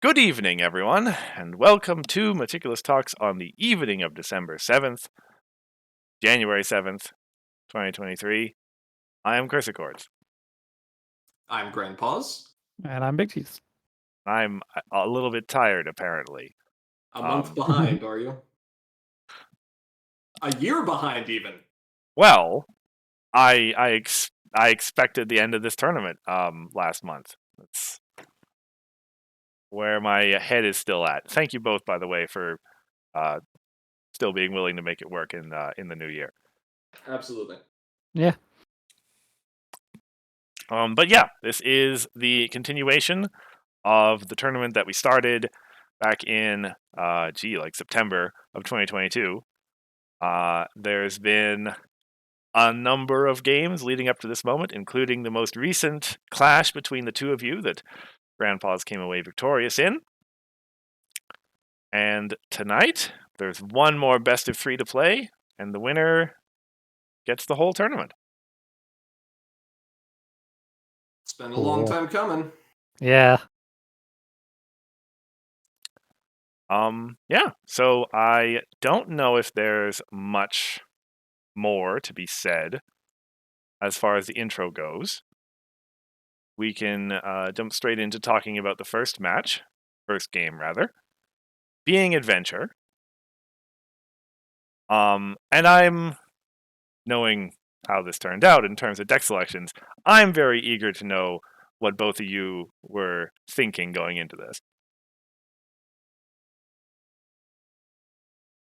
Good evening, everyone, and welcome to Meticulous Talks on the evening of December 7th, January 7th, 2023. I am Chris Accords. I'm Grand Pause. And I'm Bigcheese. I'm a little bit tired, apparently. A month behind, are you? A year behind, even. Well, I expected the end of this tournament last month. That's where my head is still at. Thank you both, by the way, for still being willing to make it work in the new year. Absolutely. Yeah. But yeah, this is the continuation of the tournament that we started back in September of 2022. There's been a number of games leading up to this moment, including the most recent clash between the two of you that Grand Pause came away victorious in. And tonight, there's one more best of 3 to play, and the winner gets the whole tournament. It's been a long time coming. Yeah. Yeah, so I don't know if there's much more to be said as far as the intro goes. We can jump straight into talking about the first game rather, being Adventure. And I'm, knowing how this turned out in terms of deck selections, I'm very eager to know what both of you were thinking going into this.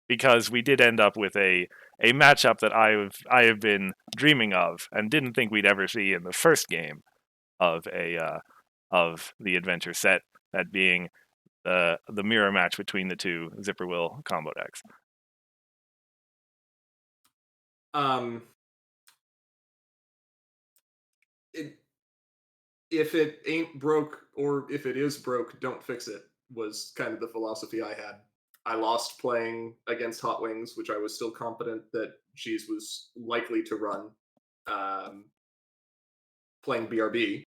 Because we did end up with a matchup that I have been dreaming of and didn't think we'd ever see in the first game of the adventure set, that being the mirror match between the two Zipper Will combo decks. If it ain't broke, or if it is broke, don't fix it, was kind of the philosophy I had. I lost playing against Hot Wings, which I was still confident that Cheese was likely to run, playing BRB,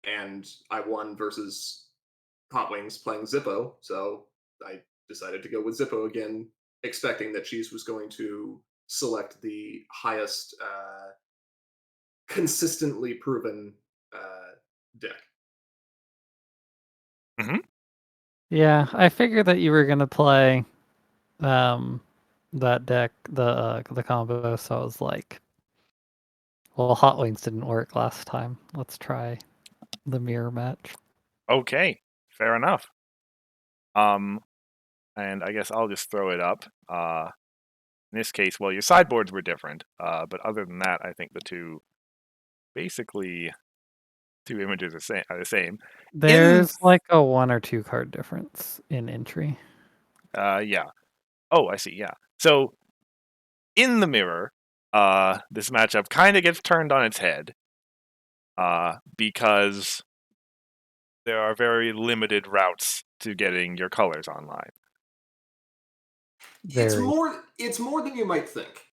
and I won versus Hot Wings playing Zippo, so I decided to go with Zippo again, expecting that Cheese was going to select the highest consistently proven deck. Mm-hmm. Yeah, I figured that you were gonna play that deck, the combo, so I was like, well, Hot Wings didn't work last time. Let's try the mirror match. Okay, fair enough. And I guess I'll just throw it up. In this case, well, your sideboards were different, but other than that, I think the two images are the same. There's like a 1 or 2 card difference in entry. Yeah. Oh, I see. Yeah. So in the mirror, this matchup kind of gets turned on its head, because there are very limited routes to getting your colors online. It's more than you might think.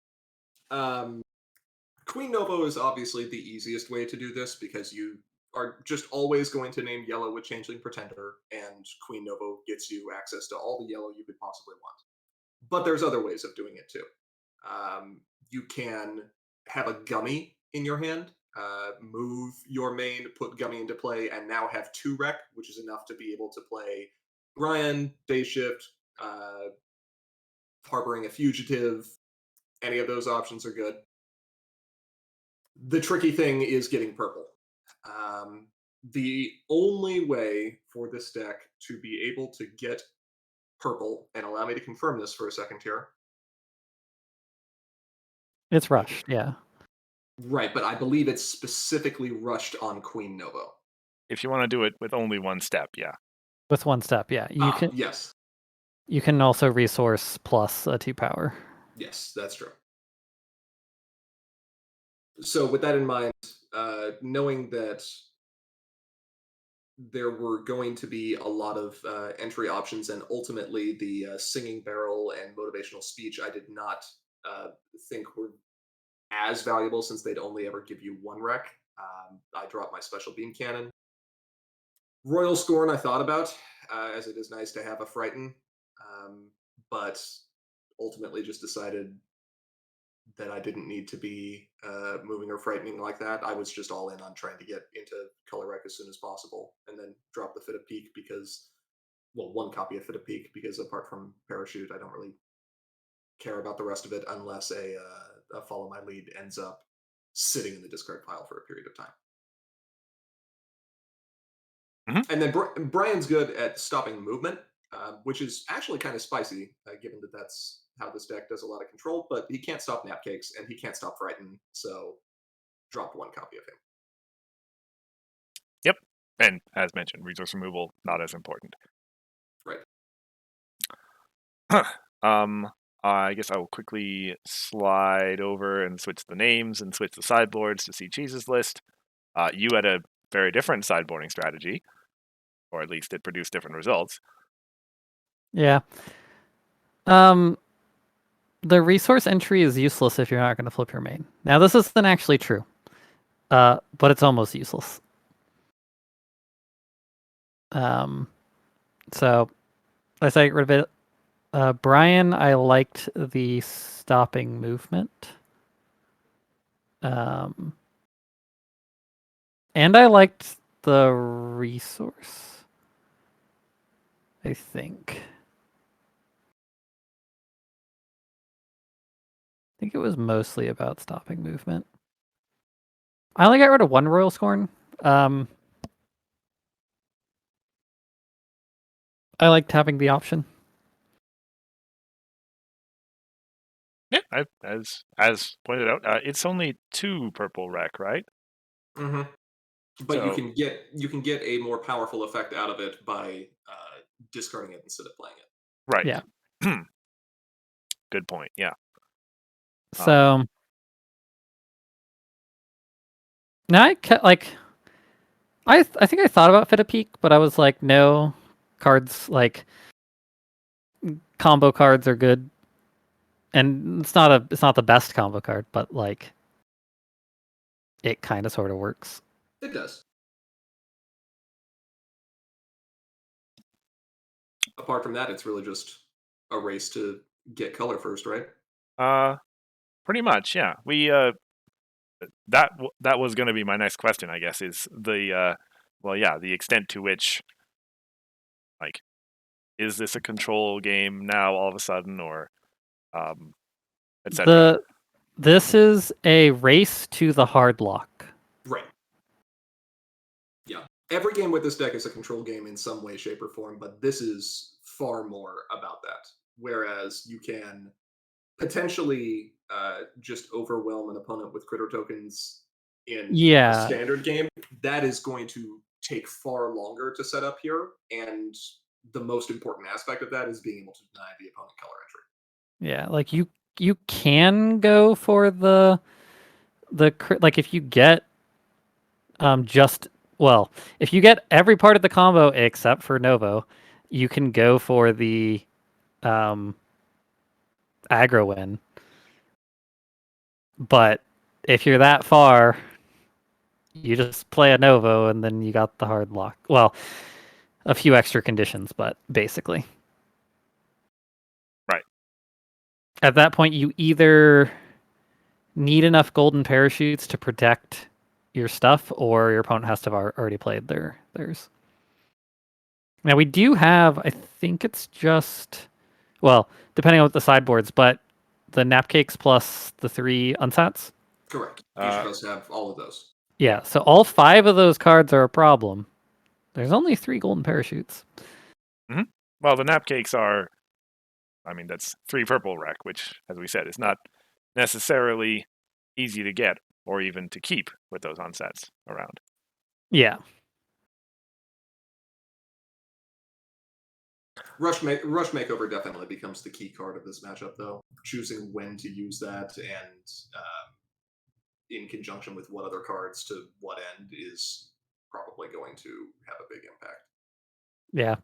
Queen Novo is obviously the easiest way to do this because you are just always going to name yellow with Changeling Pretender, and Queen Novo gets you access to all the yellow you could possibly want. But there's other ways of doing it too. You can have a gummy in your hand, move your main, put gummy into play, and now have 2 rec, which is enough to be able to play Brian, Day Shift, Harboring a Fugitive. Any of those options are good. The tricky thing is getting purple. The only way for this deck to be able to get purple, and allow me to confirm this for a second here. It's rushed, yeah. Right, but I believe it's specifically rushed on Queen Novo. If you want to do it with only one step, yeah. With 1 step, yeah. Yes. You can also resource plus a 2 power. Yes, that's true. So with that in mind, knowing that there were going to be a lot of entry options, and ultimately the Singing Barrel and Motivational Speech I did not think were as valuable, since they'd only ever give you 1 rec. I dropped my Special Beam Cannon. Royal Scorn I thought about, as it is nice to have a Frighten, but ultimately just decided that I didn't need to be moving or frightening like that. I was just all in on trying to get into Color Rec as soon as possible, and then drop the Fit of Peak because, well, one copy of Fit of Peak because apart from Parachute, I don't really care about the rest of it unless a Follow My Lead ends up sitting in the discard pile for a period of time. And then Brian's good at stopping movement, which is actually kind of spicy, given that that's how this deck does a lot of control. But he can't stop Napcakes and he can't stop Frighten, so dropped one copy of him. Yep. And as mentioned, resource removal not as important. Right. I guess I will quickly slide over and switch the names and switch the sideboards to see Cheese's list. You had a very different sideboarding strategy, or at least it produced different results. Yeah. The resource entry is useless if you're not going to flip your main. Now, this isn't actually true, but it's almost useless. So I say get rid of it. Brian, I liked the stopping movement. And I liked the resource, I think. I think it was mostly about stopping movement. I only got rid of one Royal Scorn. I liked having the option. Yeah, as pointed out, it's only 2 purple rec, right? Mm-hmm. But you can get a more powerful effect out of it by discarding it instead of playing it. Right. Yeah. Good point. Yeah. So now I think I thought about Fit a Peak, but I was like, no, cards like combo cards are good, and it's not the best combo card, but like it kind of sort of works. It does. Apart from that, it's really just a race to get color first, right? Pretty much. Yeah. We that was going to be my next question, I guess, is the the extent to which, like, is this a control game now all of a sudden, or etc. This is a race to the hard lock. Right. Yeah. Every game with this deck is a control game in some way, shape, or form, but this is far more about that. Whereas you can potentially just overwhelm an opponent with critter tokens in a standard game. That is going to take far longer to set up here, and the most important aspect of that is being able to deny the opponent color entry. Yeah, like you can go for the like if you get if you get every part of the combo except for Novo, you can go for the aggro win. But if you're that far, you just play a Novo and then you got the hard lock. Well, a few extra conditions, but basically. Right. At that point, you either need enough golden parachutes to protect your stuff, or your opponent has to have already played theirs. Now, we do have, I think it's just, well, depending on what the sideboards, but the Napcakes plus the 3 unsats. Correct. Each of us have all of those. Yeah, so all 5 of those cards are a problem. There's only 3 golden parachutes. Mm-hmm. Well, the Napcakes are, I mean, that's 3 purple rec, which, as we said, is not necessarily easy to get or even to keep with those onsets around. Yeah. Rush Makeover definitely becomes the key card of this matchup, though. Choosing when to use that and in conjunction with what other cards to what end is probably going to have a big impact. Yeah.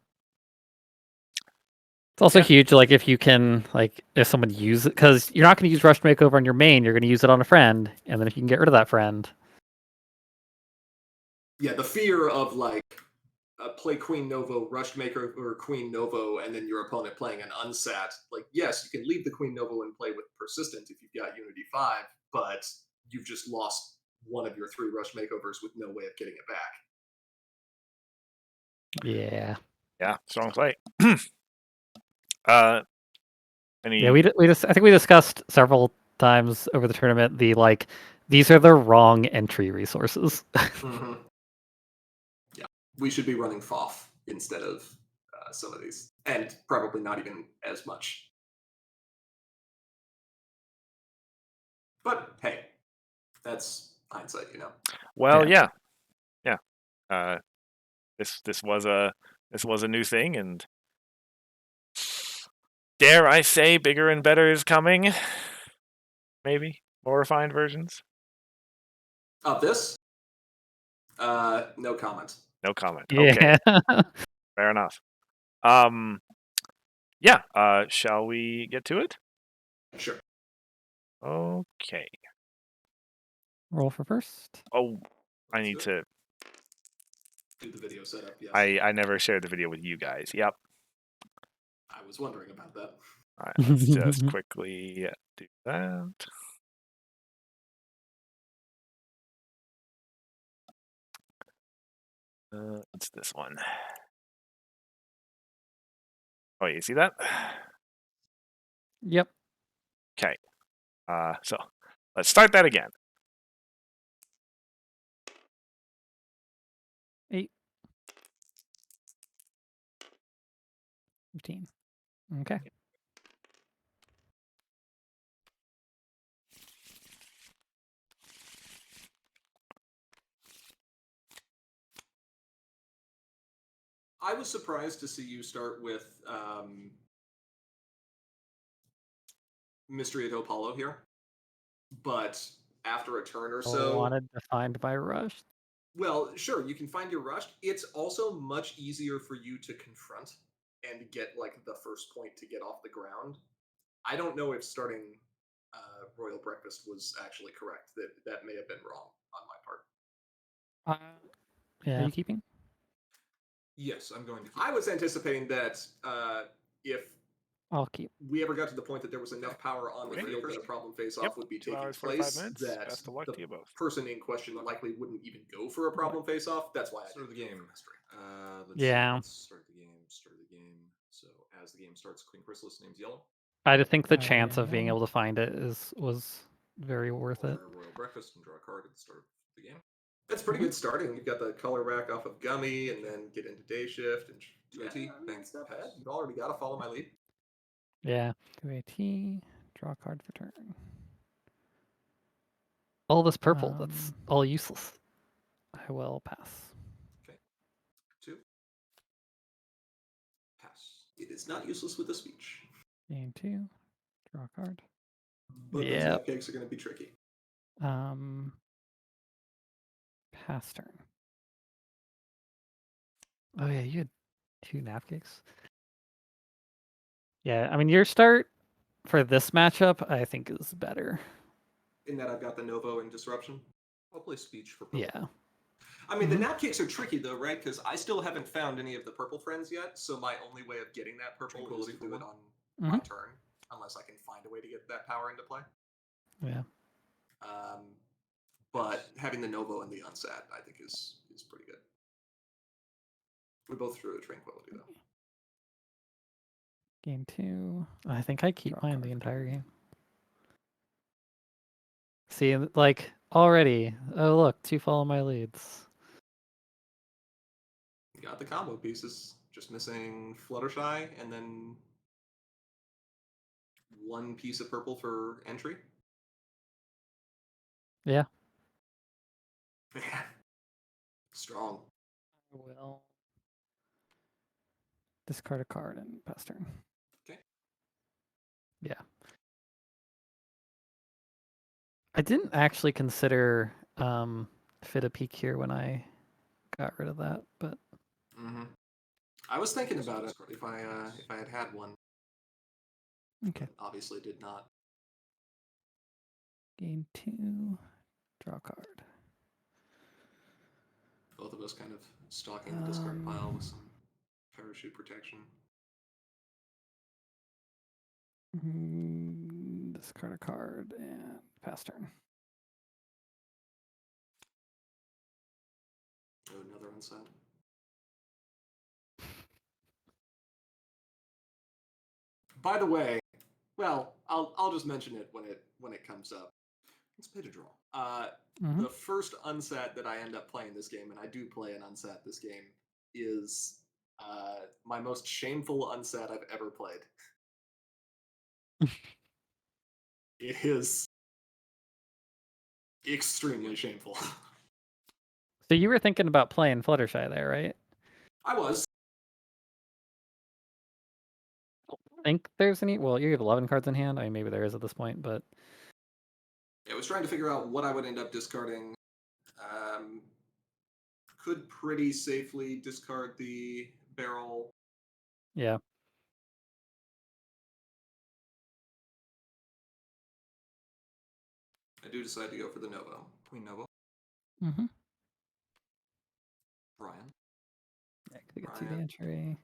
It's also huge, like, if you can, like, if someone uses it, because you're not going to use Rush Makeover on your main, you're going to use it on a friend, and then if you can get rid of that friend. Yeah, the fear of, like, play Queen Novo, Rushed Maker, or Queen Novo, and then your opponent playing an unsat. Like, yes, you can leave the Queen Novo and play with Persistent if you've got Unity 5, but you've just lost one of your 3 Rush Makeovers with no way of getting it back. Yeah. Yeah, strong play. Any... Yeah, I think we discussed several times over the tournament the like these are the wrong entry resources. Mm-hmm. Yeah, we should be running FOF instead of some of these, and probably not even as much. But hey, that's hindsight, you know. Well, yeah. This was a new thing, and dare I say, bigger and better is coming. Maybe more refined versions. Of this, no comment. No comment. Yeah. Okay, fair enough. Yeah. Shall we get to it? Sure. Okay. Roll for first. Oh, I Let's need do it. to. Do the video setup. Yes. I never shared the video with you guys. Yep. I was wondering about that. All right. Let's just quickly do that. It's this one. Oh, you see that? Yep. Okay. So let's start that again. 8. 15. Okay. I was surprised to see you start with Mystery at Apollo here, but after a turn or so, Wanted to find my rush. well, sure, you can find your rush. It's also much easier for you to confront and get like the first point to get off the ground. I don't know if starting Royal Breakfast was actually correct. That may have been wrong on my part. Yeah. Are you keeping? Yes, I'm going to keep. I was anticipating that if I'll keep. we ever got to the point that there was enough power on the field that a problem face-off Yep, would be 2 taking hours, 45 place, minutes. that Best of luck the to you both. person in question likely wouldn't even go for a problem face-off. That's why I Start did the game. mystery. Let's Yeah. see, let's start the game. Start the game. So as the game starts, Queen Chrysalis name's yellow. I just think the chance of being able to find it was very worth it. Royal Breakfast and draw a card at the start of the game. That's pretty good starting. You've got the color rack off of Gummy, and then get into Day Shift, and 2AT, thanks, not bad. You've already got to follow my lead. Yeah. 2AT. Draw a card for turn. All this purple, that's all useless. I will pass. Okay. 2. Pass. It is not useless with a speech. Game 2. Draw a card. But those Yep. cupcakes are going to be tricky. Pass turn. Oh yeah, you had 2 napkins. Yeah, I mean your start for this matchup I think is better. In that I've got the Novo and Disruption. I'll play speech for purple. Yeah. I mean, the napcakes are tricky though, right? Because I still haven't found any of the purple friends yet, so my only way of getting that purple is to do it on my turn, unless I can find a way to get that power into play. Yeah. But having the Novo and the Unsat, I think, is pretty good. We both threw a Tranquility though. Game 2. I think I keep mine the entire game. See, like already. Oh look, 2 follow my leads. You got the combo pieces. Just missing Fluttershy and then 1 piece of purple for entry. Yeah. Man. Strong. I will discard a card and pass turn. Okay. Yeah. I didn't actually consider fit a peak here when I got rid of that, but I was thinking about it if I had one. okay. Obviously did not. Game 2. Draw a card. Both of of us kind of stalking the discard pile with some parachute protection. Discard a card and pass turn. Oh, another unset. By the way, well, I'll just mention it when it comes up. Let's pay to draw. The first unset that I end up playing this game, and I do play an unset this game, is my most shameful unset I've ever played. It is extremely shameful. So you were thinking about playing Fluttershy there, right? I was. I think there's any. Well, you have 11 cards in hand. I mean, maybe there is at this point, but I was trying to figure out what I would end up discarding. Could pretty safely discard the barrel. yeah. I do decide to go for the Novo. Queen Novo. Mm-hmm. Brian. Yeah, could get to the entry.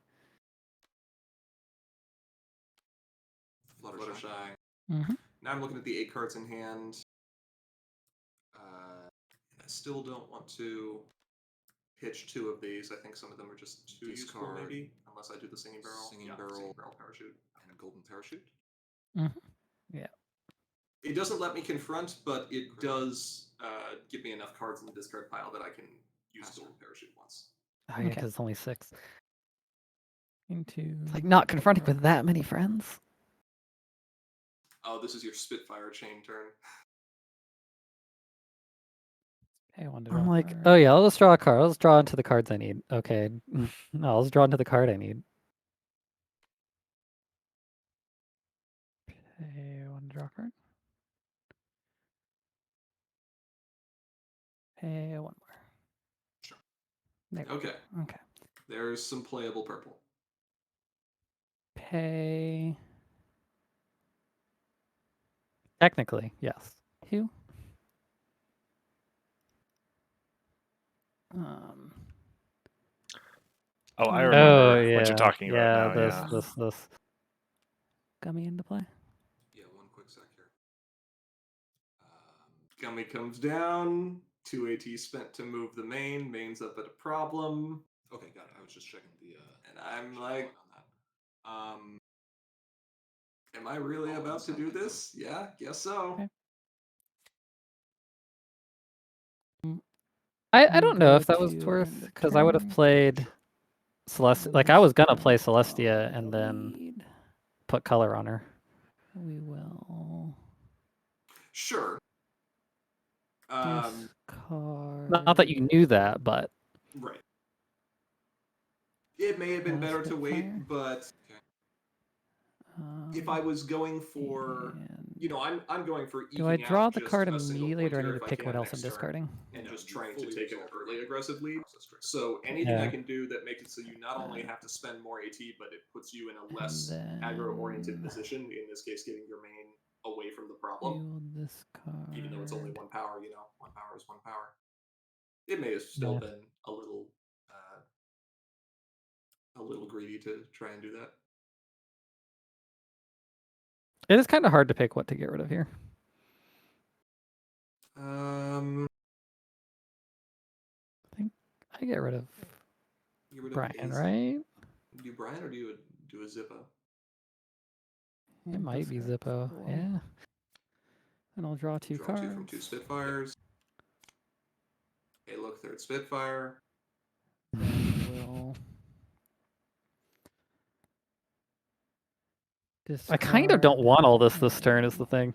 Fluttershy. Mm-hmm. Now I'm looking at the 8 cards in hand. I still don't want to pitch 2 of these. I think some of them are just too useful, Discard. maybe, unless I do the singing barrel. Singing barrel. Singing barrel parachute. And a golden parachute. Mm-hmm. Yeah. It doesn't let me confront, but it does give me enough cards in the discard pile that I can use golden parachute once. Oh yeah, Okay. because it's only 6. It's like not confronting with that many friends. Oh, this is your Spitfire chain turn. Hey, I'm like, oh yeah, I'll just draw a card. I'll just draw into the cards I need. Okay. No, I'll just draw into the card I need. Hey, want to draw a card? Hey, one more. Sure. There we Okay. go. Okay. There's some playable purple. Pay. Technically, yes. Hugh. Oh, I remember what yeah. you're talking about now. This Gummy into play. Yeah, one quick sec here. Gummy comes down. 2 AT spent to move the main. Main's up at a problem. Okay, got it. I was just checking the. And I'm like, on that. am I really about to do this? Yeah, guess so. Okay. I don't know if that was worth, because I would have played Celestia. Like, I was going to play Celestia and then put color on her. We will. Sure. Not that you knew that, but. Right. It may have been better to wait, but if I was going for, I'm going for eking do I draw out the just card a single immediately, or do I pointer need to if pick what can else I'm next turn, discarding? and Yeah, just you trying to fully take an resolve overly the aggressive lead. process trigger. So anything I Yeah. can do that makes it so you not only have to spend more AT, but it puts you in a less aggro-oriented position. In this case, getting your main away from the problem. Even though it's only 1 power, 1 power is 1 power. It may have still been a little greedy to try and do that. It is kind of hard to pick what to get rid of here. Um, I think I get rid of Brian, right? Do Brian or do you do a Zippo? It might be Zippo, yeah. And I'll draw 2 cards. 2 from 2 Spitfires. Hey, look, 3rd Spitfire. We'll I kind of don't want all this turn is the thing.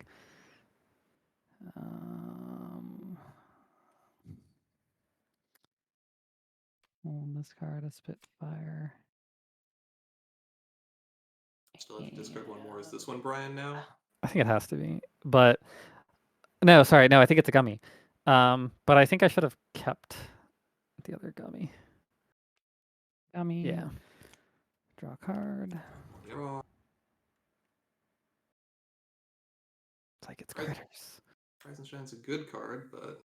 Discard a Spitfire. Still have to discard 1 more. Is this one Brian now? I think it has to be, but no, sorry, no, I think it's a Gummy. But I think I should have kept the other Gummy. Yeah. Draw a card. Draw. It's like it's critters. Rise and Shine's a good card, but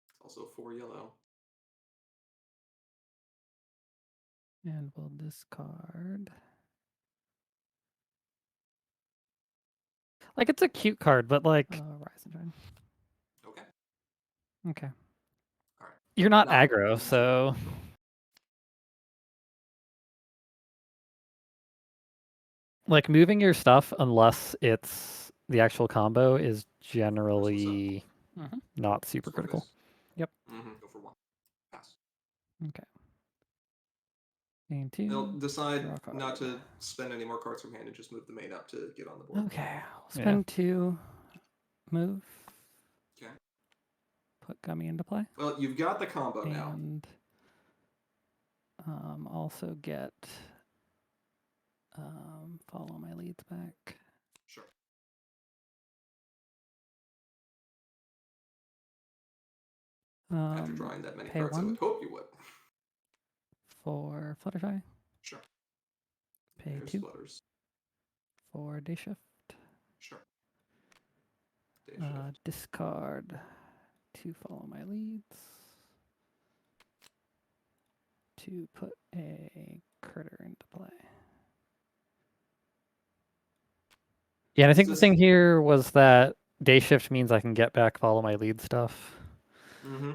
it's also 4 yellow. And we'll discard. Like, it's a cute card, but like... Rise and Shine. Okay. Okay. All right. You're not Now- aggro, so... Like, moving your stuff, unless it's the actual combo, is generally not super Score critical. face. Yep. Go for 1. Pass. Okay. Gain 2. They'll decide draw a card. not to spend any more cards from hand and just move the main up to get on the board. Okay. I'll spend 2. Move. Okay. Put Gummy into play. Well, you've got the combo now. And also get follow my leads back. Sure. After drawing that many pay cards, I 1 would hope you would. for Fluttershy. Sure. Pay There's 2 flutters. for Day Shift. Sure. Day shift. Discard to follow my leads. To put a critter into play. Yeah, and I think the thing here was that Day Shift means I can get back follow my lead stuff. Mm-hmm.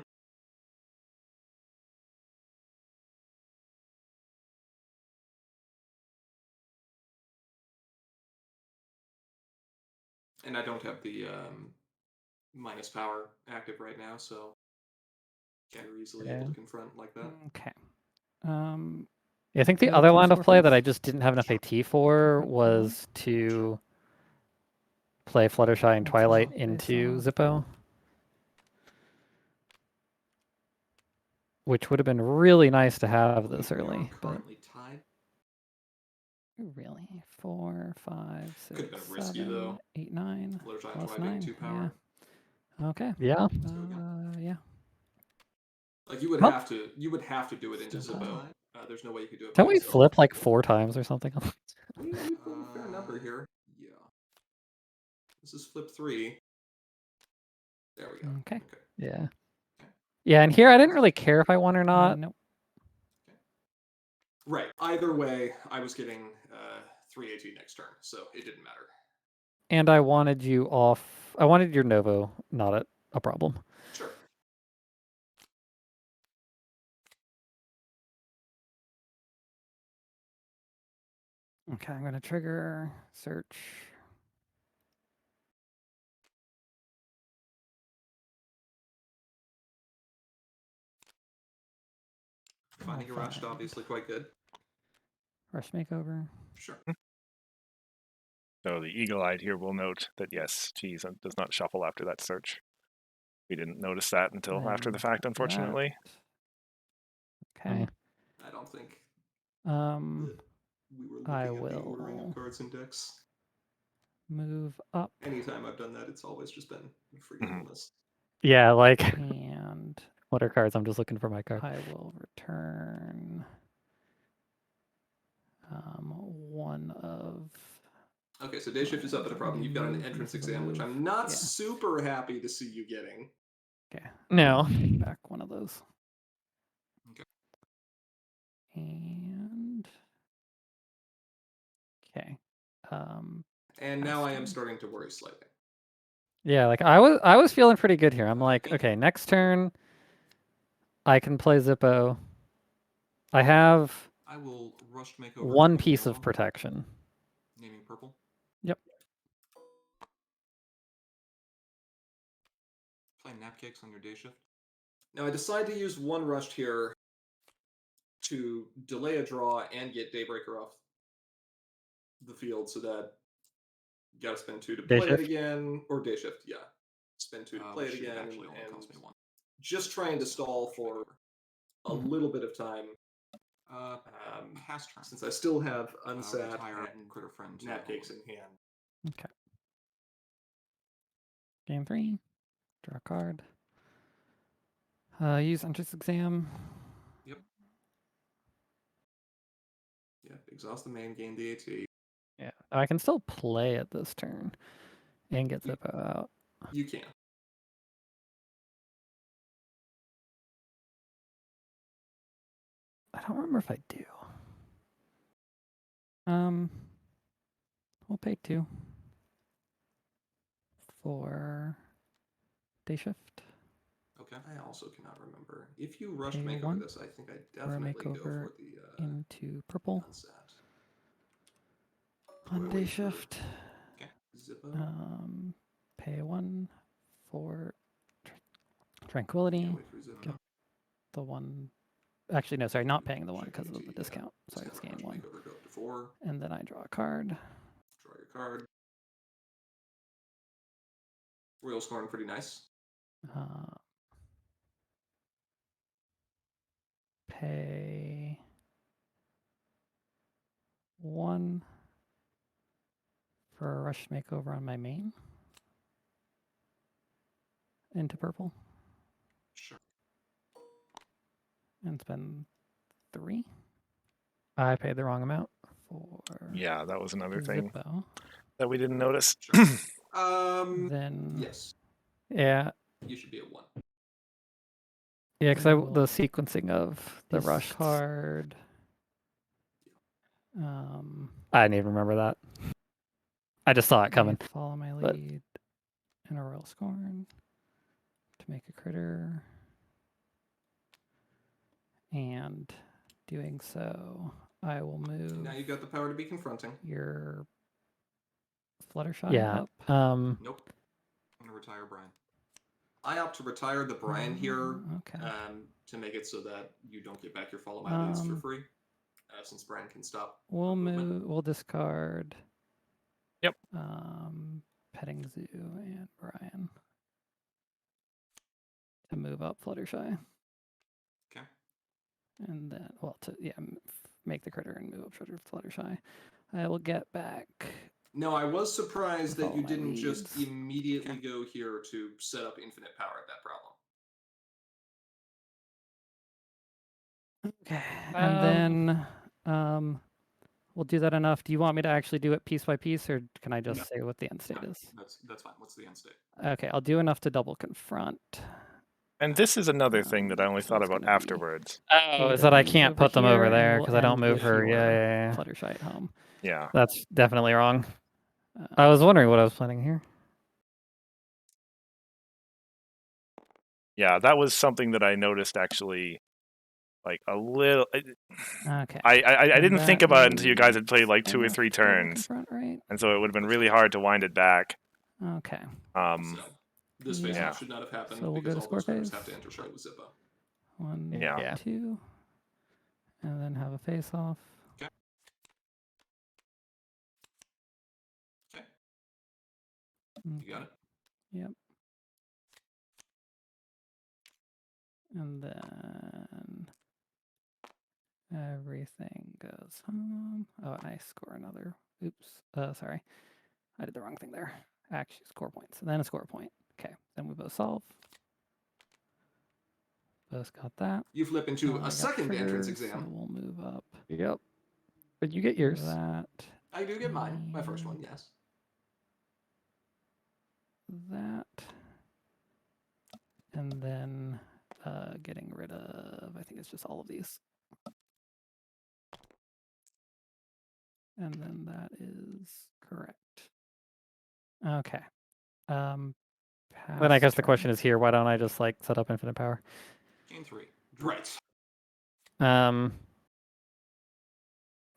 And I don't have the minus power active right now, so you're easily able to confront like that. Okay. Yeah, I think the other line of play that I just didn't have enough Sure. AT for was to play Fluttershy and Twilight into Zippo. Which would have been really nice to have this We are early. But currently tied. really? 4, 5, 6, Could've been risky, 7, though. 8, 9. Fluttershy and Plus Twilight being 9. 2 power. Yeah. Okay. Yeah. Let's go again. Yeah. Like you would Well- have to do it into Zippo. There's no way you could do it. Can by we yourself. flip like 4 times or something? We put a fair number here. Yeah. This is flip 3. There we go. Okay. Okay. Yeah. Yeah, and here I didn't really care if I won or not. Nope. Right. Either way, I was getting 3 AT next turn, so it didn't matter. And I wanted you off. I wanted your Novo, not a problem. Sure. Okay, I'm going to trigger search. Finding a rushed, obviously quite good. Rush makeover. Sure. So the eagle-eyed here will note that yes, cheese does not shuffle after that search. We didn't notice that until after the fact, unfortunately. Okay. I don't think Um, we were looking I at the ordering will of cards in decks. move up. Anytime I've done that, it's always just been forgetfulness. Yeah, like. And what are cards? I'm just looking for my card. I will return one of. Okay, so day shift is up at a problem. You've got an entrance exam, which I'm not super happy to see you getting. Okay. No. Back one of those. Okay. And. Okay. And now I am starting to worry slightly. Yeah, like I was feeling pretty good here. I'm like, okay, next turn I can play Zippo. I have I will rush make over one piece of protection. Naming purple. Yep. Play napcakes on your day shift. Now I decide to use one rushed here to delay a draw and get Daybreaker off the field so that you gotta spend 2 to Day play shift? it again. Or day shift, yeah. Spend 2 to play it again. And just trying to stall for a little bit of time. Past turn. Since I still have unsat retire and critter friend to napcakes in hand. Okay. Game 3. Draw a card. Use entrance exam. Yep. Exhaust the main, gain the AT. Yeah. I can still play it this turn and get Zippo out. You can. I don't remember if I do. We'll pay 2 for day shift. Okay. I also cannot remember. If you rushed Pay makeover 1 this, I think I for a definitely go makeover for the into purple sunset. on Wait day for- shift. Okay. Zippo. Pay 1 for tranquility. Can't wait for Zippo. Get the 1. Actually, no, sorry, not paying the 1 because of the discount. Sorry, it's game 1. Makeover go up to 4. And then I draw a card. Draw your card. Royal scoring pretty nice. Pay 1 for a rush makeover on my main into purple Sure. and spend 3. I paid the wrong amount for Yeah, that was another thing Zippo. that we didn't notice. Sure. Then Yes, yeah, you should be at 1. yeah, because Cool. the sequencing of the This rush card. I didn't even remember that. I just saw it coming. Follow my But- lead in a royal scorn to make a critter. And doing so, I will move Now you got the power to be confronting. your Fluttershy Yeah, up. Nope. I'm gonna retire Brian. I opt to retire the Brian here Okay. to make it so that you don't get back your follow my leads for free. Since Brian can stop. We'll movement. we'll discard. Yep. Petting Zoo and Brian to move up Fluttershy. Okay. And then, well, to make the critter and move up Fluttershy. I will get back. No, I was surprised that Follow you my didn't just leads. immediately go here to set up infinite power at that problem. Okay. And then we'll do that enough. Do you want me to actually do it piece by piece, or can I just No. say what the end state No, is? that's fine. What's the end state? Okay, I'll do enough to double confront. And this is another thing that I only So thought it's about gonna be afterwards. Oh, is Ada that I is can't over put them here, over and there we'll because I don't end move with her. your Yeah. Fluttershy at home. Yeah. That's definitely wrong. I was wondering what I was planning here. Yeah, that was something that I noticed actually, like a little. Okay. I And didn't think that about it until you guys had played is like 2 or enough 3 to double turns, confront, right? and so it would have been really hard to wind it back. Okay. So this phase Yeah. off should not have happened So we'll go because to all those score critters phase. have to enter straight with Zippo. 1, Yeah. 2, and then have a face off. Okay. Okay. You got it. Yep. And then everything goes home. Oh, and I score another. Oops. Sorry. I did the wrong thing there. Actually, score points. And then a score point. Okay. Then we both solve. Both got that. You flip into I a got second entrance triggers, exam. So we'll move up. Yep. But you get yours. That. I do get mine. My first one, yes. That. And then getting rid of, I think it's just all of these. And then that is correct. Okay. Then I guess the question is here, why don't I just like set up infinite power? Gain 3. Right.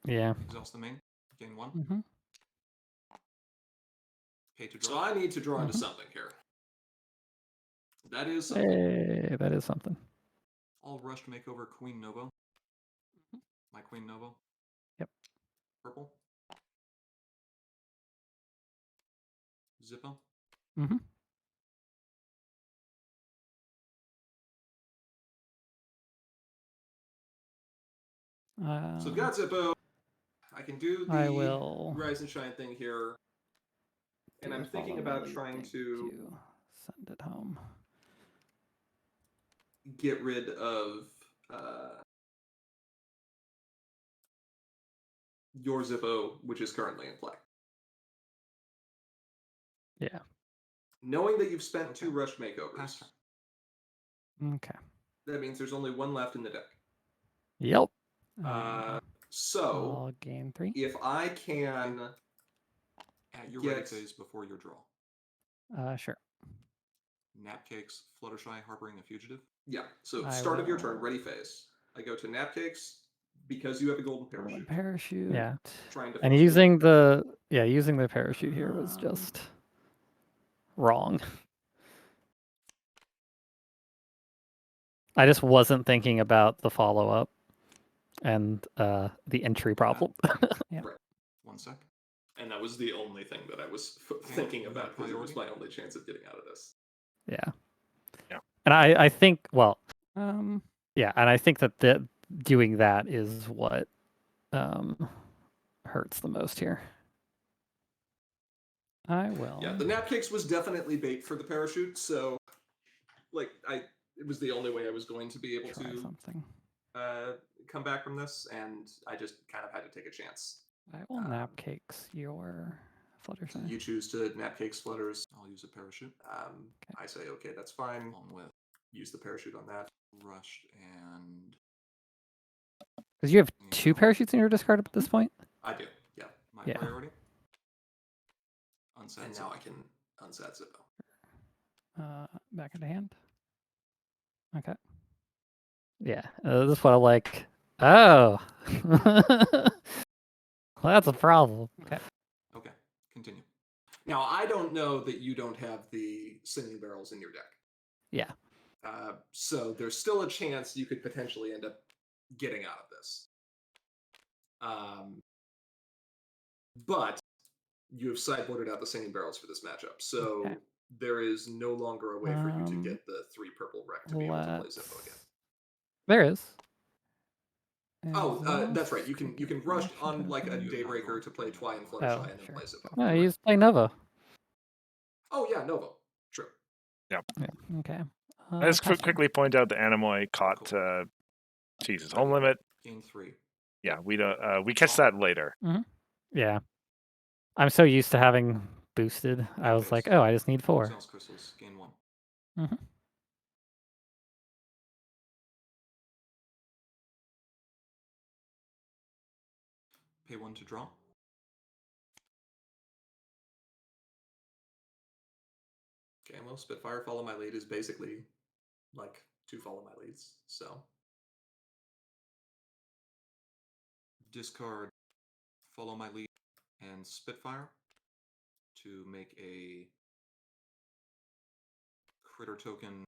Yeah. Exhaust the main. Gain 1. Mm-hmm. Pay to draw. So I need to draw into something here. That is something. Hey, that is something. I'll rush to make over Queen Novo. My Queen Novo. Yep. Purple. Zippo. Mm-hmm. So got Zippo. I can do the I will Rise and Shine thing here. And do I'm a thinking follow about my lead trying thing to send it home. get rid of your Zippo, which is currently in play. Yeah. Knowing that you've spent 2 rush makeovers, Okay. that means there's only 1 left in the deck. Yep. So I'll gain 3. if I can At your ready get phase before your draw. Sure. Napcakes, Fluttershy, harboring a fugitive. yeah, so I start of your turn, will- ready phase. I go to Napcakes because you have a golden parachute. Parachute. Yeah. Trying to And frustrate using you. the parachute here was just wrong. I just wasn't thinking about the follow up and the entry problem. Yeah. Right. 1 sec. And that was the only thing that I was thinking about because it was my only chance of getting out of this. Yeah. Yeah. And I think yeah, and I think that doing that is what hurts the most here. I will. Yeah, the Napcakes was definitely bait for the parachute, so it was the only way I was going to be able try to something. come back from this, and I just kind of had to take a chance. I will Napcakes your Fluttershy. You choose to Napcakes Flutters. I'll use a parachute. I say, okay, that's fine. Along with Use the parachute on that. Rushed and Because you have 2 parachutes in your discard at this point? I do, yeah. my Yeah. priority. Unset And Zippo. now I can unsat Zippo. Back into hand. Okay. Yeah, this is what I like. Oh, well, that's a problem. Okay. Okay, continue. Now, I don't know that you don't have the singing barrels in your deck. Yeah. So there's still a chance you could potentially end up getting out of this. But you have sideboarded out the singing barrels for this matchup. So Okay. there is no longer a way for you to get the 3 purple wreck to be able to play Zippo again. There is. That's right. You can rush on like a Daybreaker to play Twy and Fluttershy and then sure. play Zippo. No, you just play Nova. Oh yeah, Nova. True. Yeah. Okay. I just pass turn. quickly point out the Anemoy caught Jesus home limit. Gain 3. Yeah, we don't. We catch that later. Yeah. I'm so used to having boosted. I was like, oh, I just need 4. Cells crystals. Gain 1. Mm-hmm. Pay 1 to draw. Okay, well, Spitfire Follow My Lead is basically like 2 Follow My Leads, so. Discard Follow My Lead and Spitfire to make a critter token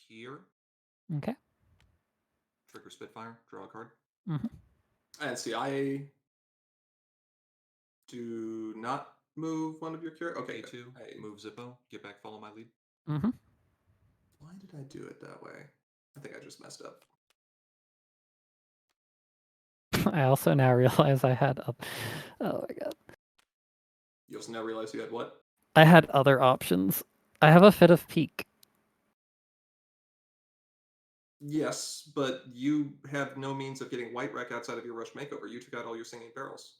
here. Okay. Trigger Spitfire, draw a card. Mm-hmm. And see, I do not move one of your characters. Okay, A2, move Zippo, get back Follow My Lead. Mm-hmm. Why did I do it that way? I think I just messed up. I also now realize I had. Oh my god. You also now realize you had what? I had other options. I have a Fit of Pique. Yes, but you have no means of getting white wreck outside of your rush makeover. You took out all your singing barrels.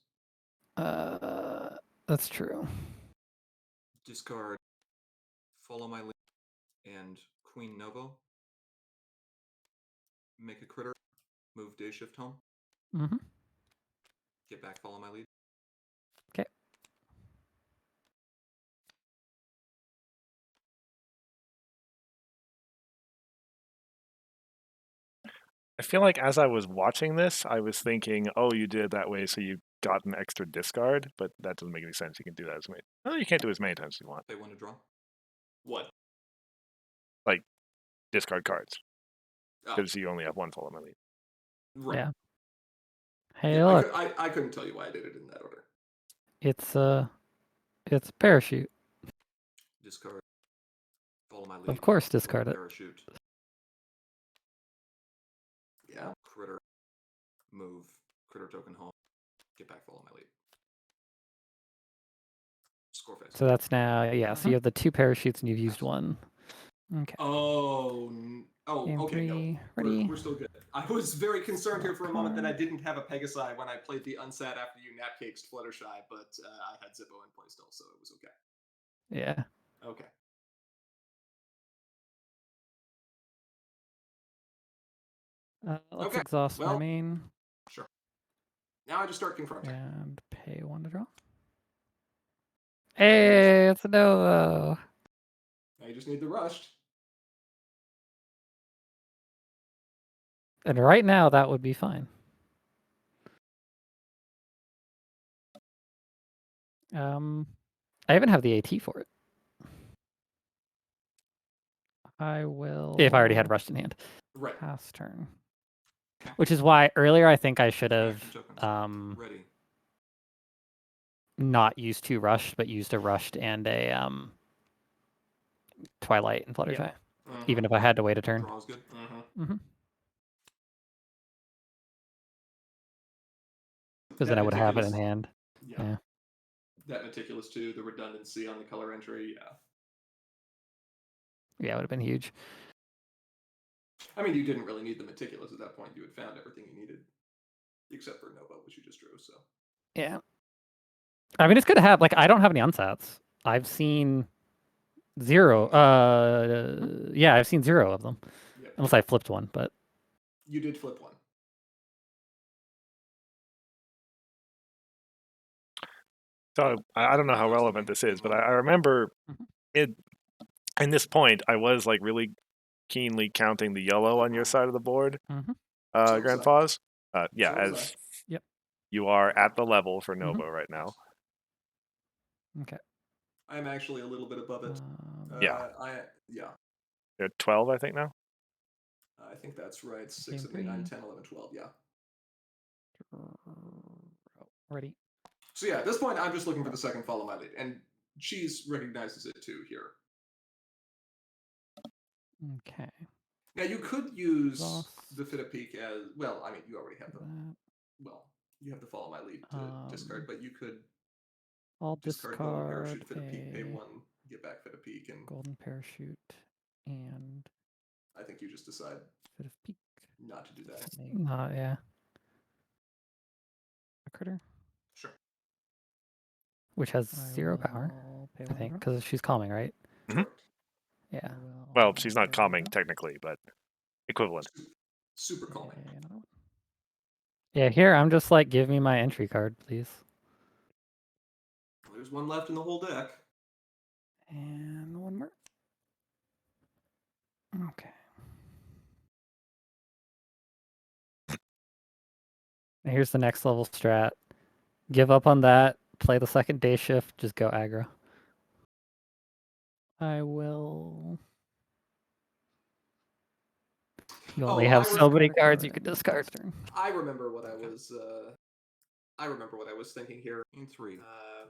That's true. Discard Follow My Lead and Queen Novo. Make a critter, move Day Shift home. Mm-hmm. Get back Follow My Lead. Okay. I feel like as I was watching this, I was thinking, "Oh, you did it that way, so you got an extra discard." But that doesn't make any sense. You can do that as many. No, you can't do it as many times as you want. Pay 1 to draw. What? Like discard cards Oh, because you only have 1 Follow My Lead. right. Yeah. Hey, Yeah, look, I couldn't tell you why I did it in that order. it's parachute. Discard Follow My Lead. Of course, move discard it. Parachute. Yeah. Critter. Move critter token home. Get back Follow My Lead. Score phase. So that's now, yeah. So you have the 2 parachutes and you've used 1. Okay. Oh, Game okay. No, 3, ready? we're still good. I was very concerned here for a moment that I didn't have a Pegasi when I played the unsat after you Napcakes Fluttershy, but I had Zippo in play still, so it was okay. Yeah. Okay. Let's Okay, exhaust my well- main Sure. Now I just start confronting. and pay 1 to draw. Hey, it's a Novo. Now you just need the rushed. And right now, that would be fine. I even have the AT for it. I will. If I already had rushed in hand. Right. Pass turn. Okay. Which is why earlier I think I should have Reaction tokens. Ready. not used 2 rushed, but used a rushed and a Twilight and Fluttershy. Mhm. Even if I had to wait a turn. Draw is good. Because That then I would have it in meticulous- hand. Yeah. Yeah. That meticulous too, the redundancy on the color entry, yeah. Yeah, it would have been huge. I mean, you didn't really need the meticulous at that point. You had found everything you needed. Except for Nova, which you just drew, so. Yeah. I mean, it's good to have. Like, I don't have any unsats. I've seen 0. Yeah, I've seen 0 of them. Yep. Unless I flipped one, but. You did flip one. So I don't know how relevant this is, but I remember in this point, I was like really keenly counting the yellow on your side of the board, So Grand was I. Pause. Yeah, So was as Yep. you are at the level for Nova right now. Okay. I'm actually a little bit above it. Yeah. Yeah. You're at 12, I think now. I think that's right. 6, Game 7, 8, 9, 3. 10, 11, 12, yeah. Ready. So yeah, at this point, I'm just looking for the second follow my lead. And Cheese recognizes it too here. Okay. Now, you could use Exhaust. the Fit a Peak as, well, I mean, you already have the, That. well, you have the follow my lead to discard, but you could I'll discard Golden discard Parachute, Fit a Peak, pay 1, get back Fit a Peak, and Golden Parachute and I think you just decide Fit of Peak. not to do that. Yeah. A critter. Sure. Which has 0 power, I think, because she's calming, right? Mhm. Yeah. Well, she's not calming technically, but equivalent. Super calming. Yeah, here, I'm just like, give me my entry card, please. There's one left in the whole deck. And one more. Okay. Here's the next level strat. Give up on that. Play the second day shift. Just go aggro. I will. You only have so many cards you can discard. I remember what I was. I remember what I was thinking here. In 3.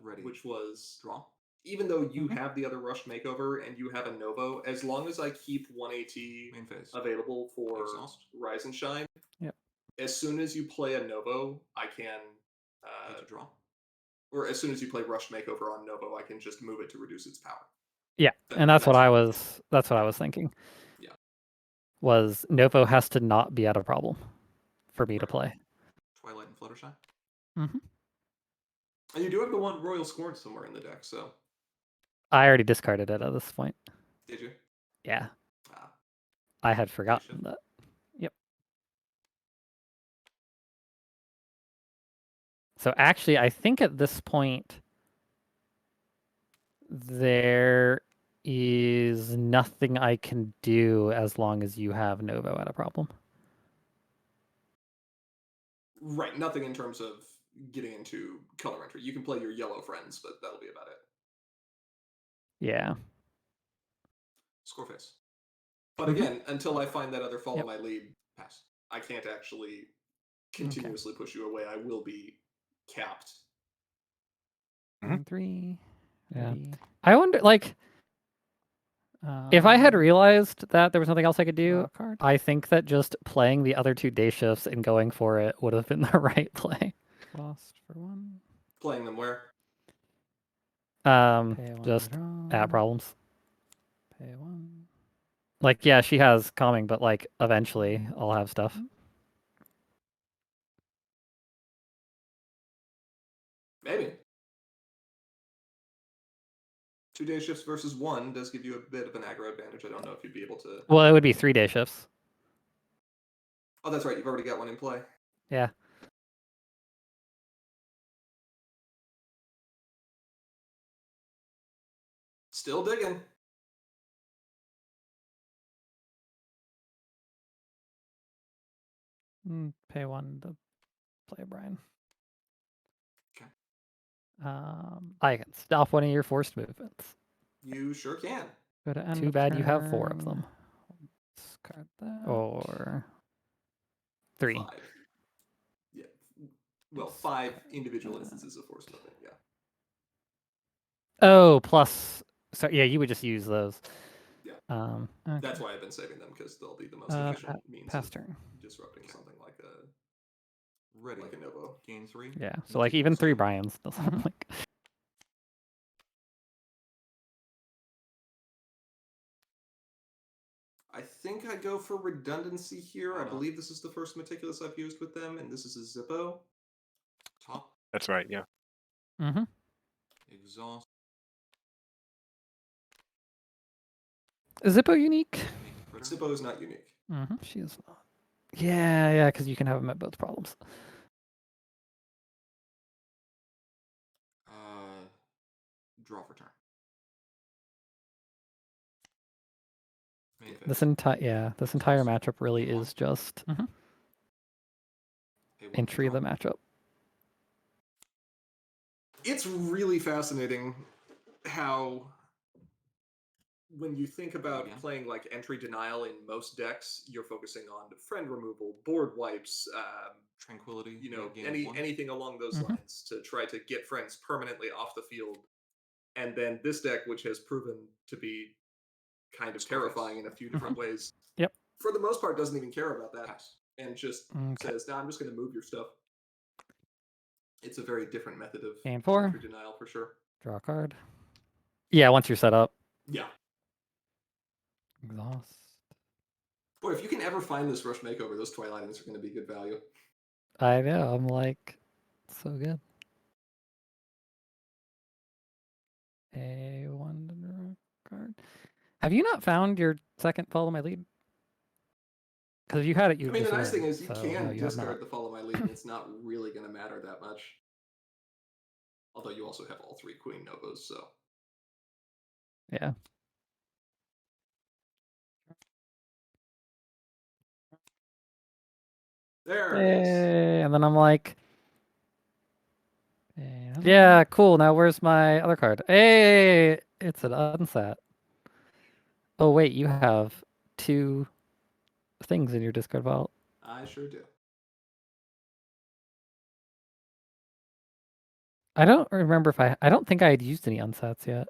Ready. Which was draw. Even though you have the other Rush Makeover and you have a Novo, as long as I keep 1AT Main phase. available for Exhaust. Rise and Shine, Yep. as soon as you play a Novo, I can. To draw. Or as soon as you play Rush Makeover on Novo, I can just move it to reduce its power. Yeah, and that's what I was. That's what I was thinking. Yeah. Was Novo has to not be at a problem for me to play. Twilight and Fluttershy. And you do have the one Royal Scorn somewhere in the deck, so. I already discarded it at this point. Did you? Yeah. Ah. I had forgotten that. Yep. So actually, I think at this point, there is nothing I can do as long as you have Novo at a problem. Right, nothing in terms of getting into color entry. You can play your yellow friends, but that'll be about it. Yeah. Score face. But again, until I find that other follow my lead, Pass. I can't actually continuously push you away. I will be capped. 3. Yeah. I wonder, like, if I had realized that there was nothing else I could do, I think that just playing the other 2 day shifts and going for it would have been the right play. Lost for 1. Playing them where? Just at problems. Pay 1. Like, yeah, she has calming, but like eventually I'll have stuff. Maybe. 2 day shifts versus 1 does give you a bit of an aggro advantage. I don't know if you'd be able to. Well, it would be 3 day shifts. Oh, that's right. You've already got one in play. Yeah. Still digging. Pay 1 to play Brian. Okay. I can stop one of your forced movements. You sure can. Go to end Too of bad you have 4 of turn. them. Discard that. Or 3. 5. Yeah. Well, 5 Discard individual that. instances of force movement. Yeah. Oh, plus. So yeah, you would just use those. Yeah. Okay. That's why I've been saving them, because they'll be the most Uh, efficient means pass of turn. disrupting something like a Ready. Novo. Gain 3. Yeah. So like even 3 Meticulous Brians doesn't like. I think I go for redundancy here. I Hold on. believe this is the first Meticulous I've used with them, and this is a Zippo. Top. That's right. Yeah. Mm-hmm. Exhaust. Is Zippo unique? Make critter. Zippo is not unique. Mm-hmm. She is not. Yeah, because you can have them at both problems. Draw for turn. Main phase. This entire matchup really is just Pay 1 entry of draw. the matchup. It's really fascinating how, when you think about Again. playing like entry denial in most decks, you're focusing on friend removal, board wipes, Tranquility. you know, gain of 1. anything along those Mhm. lines to try to get friends permanently off the field. And then this deck, which has proven to be kind of terrifying in a few different ways, Yep. for the most part doesn't even care about that Pass. and just Okay. says, "Nah, I'm just going to move your stuff." It's a very different method of Gain 4. entry denial for sure. Draw a card. Yeah, once you're set up. Yeah. Exhaust. Boy, if you can ever find this Rush Makeover, those Twilightings are going to be good value. I know. I'm like, so good. A1 to draw a card. Have you not found your second follow my lead? Because if you had it, you I would mean, the just nice win, thing is you so, can no, you have not. discard the Follow My Lead, and it's not really going to matter that much. Although you also have all 3 Queen Novos, so. Yeah. There it is. And then I'm like, yeah, cool. Now where's my other card? Hey, it's an unsat. Oh wait, you have 2 things in your discard vault. I sure do. I don't remember if I don't think I had used any unsats yet.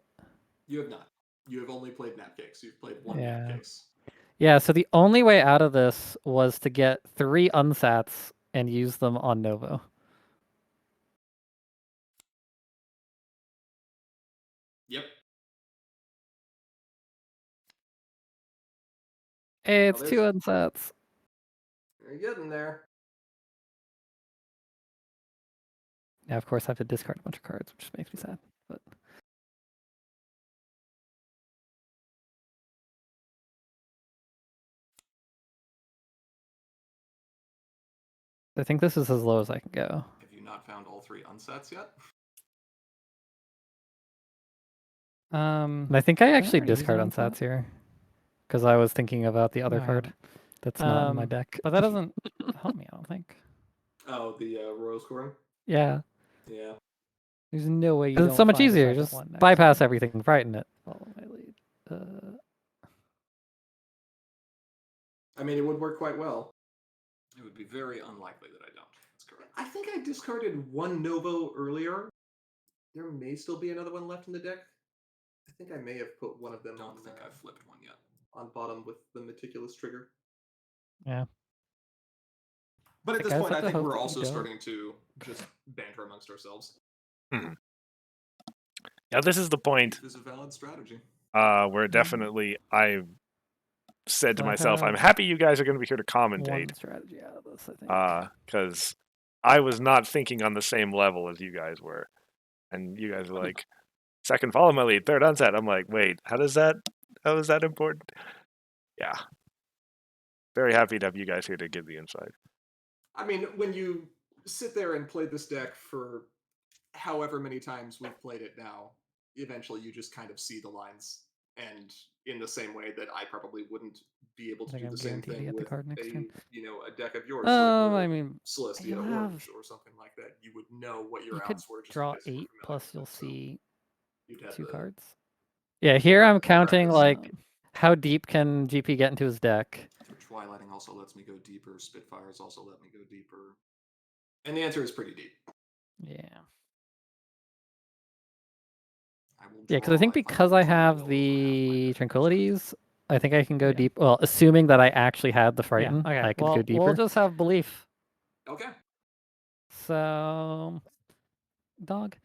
You have not. You have only played Napcakes. You've played 1 Yeah. Napcakes. Yeah, so the only way out of this was to get 3 unsats and use them on Novo. Yep. Hey, it's Well, 2 there's- unsats. You're getting there. Now, of course, I have to discard a bunch of cards, which makes me sad. But I think this is as low as I can go. Have you not found all 3 unsets yet? And I think I actually don't use discard an unsat. unsats here because I was thinking about the other No, I card haven't. that's not in my deck. But that doesn't help me, I don't think. Oh, the Royal Scoring? Yeah, Yeah. There's no way you 'cause don't it's so much find a easier. second Just one next bypass turn. everything, frighten it. Follow my lead. I mean, it would work quite well. It would be very unlikely that I don't. That's correct. I think I discarded 1 Novo earlier. There may still be another one left in the deck. I think I may have put one of them Don't on, think I've flipped one yet. on bottom with the Meticulous trigger. Yeah. But at I this guess point, I I have to think hope we're that you also don't. starting to just banter amongst ourselves. Yeah, this is the point It is a valid strategy. where definitely I said to I myself, I'm have happy you guys are going to be here to one commentate, strategy out of this, I think. because I was not thinking on the same level as you guys were, and you guys were like, second follow my lead, third unset. I'm like, wait, how is that important? Yeah. very happy to have you guys here to give the insight. I mean, when you sit there and play this deck for however many times we've played it now, eventually you just kind of see the lines. And in the same way that I probably wouldn't be able to think do I'm the same guaranteed to thing get the with card next turn. a deck of yours, like I mean, Celestia you'll Orange have- or something like that, you would know what your you could outs were. Just draw because you were 8 familiar plus with you'll it, so see you'd have 2 the- cards. Yeah, here I'm counting practice. like how deep can GP get into his deck. So Twilighting also lets me go deeper. Spitfires also let me go deeper. And the answer is pretty deep. Yeah. I will Yeah, because I think draw if because need I to have go over half my the deck. tranquilities, I think I can go Yeah. deep. Well, assuming that I actually had the frighten, Okay. I could well, go deeper. we'll just have belief. Okay. So, dog.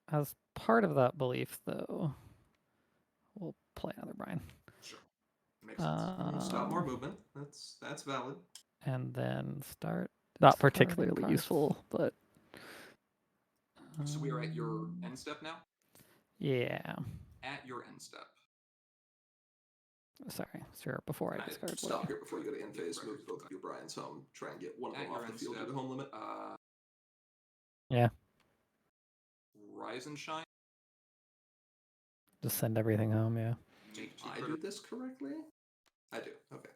As part of that belief, though, we'll play another Brian, Sure. Makes sense. Stop more Um, movement. That's valid. and then start. Not Starting particularly cards. useful, but. So we are at your end step now? Yeah. At your end step. Sorry, sure. Before I Can I discard. stop whatever. here before you go to end phase, move both of your Brian's home, try and get one of At them your off the end field to step. the home limit. Yeah. Rise and Shine. Just send everything home. Yeah. Do Make 2 I do this correctly? I do. Okay.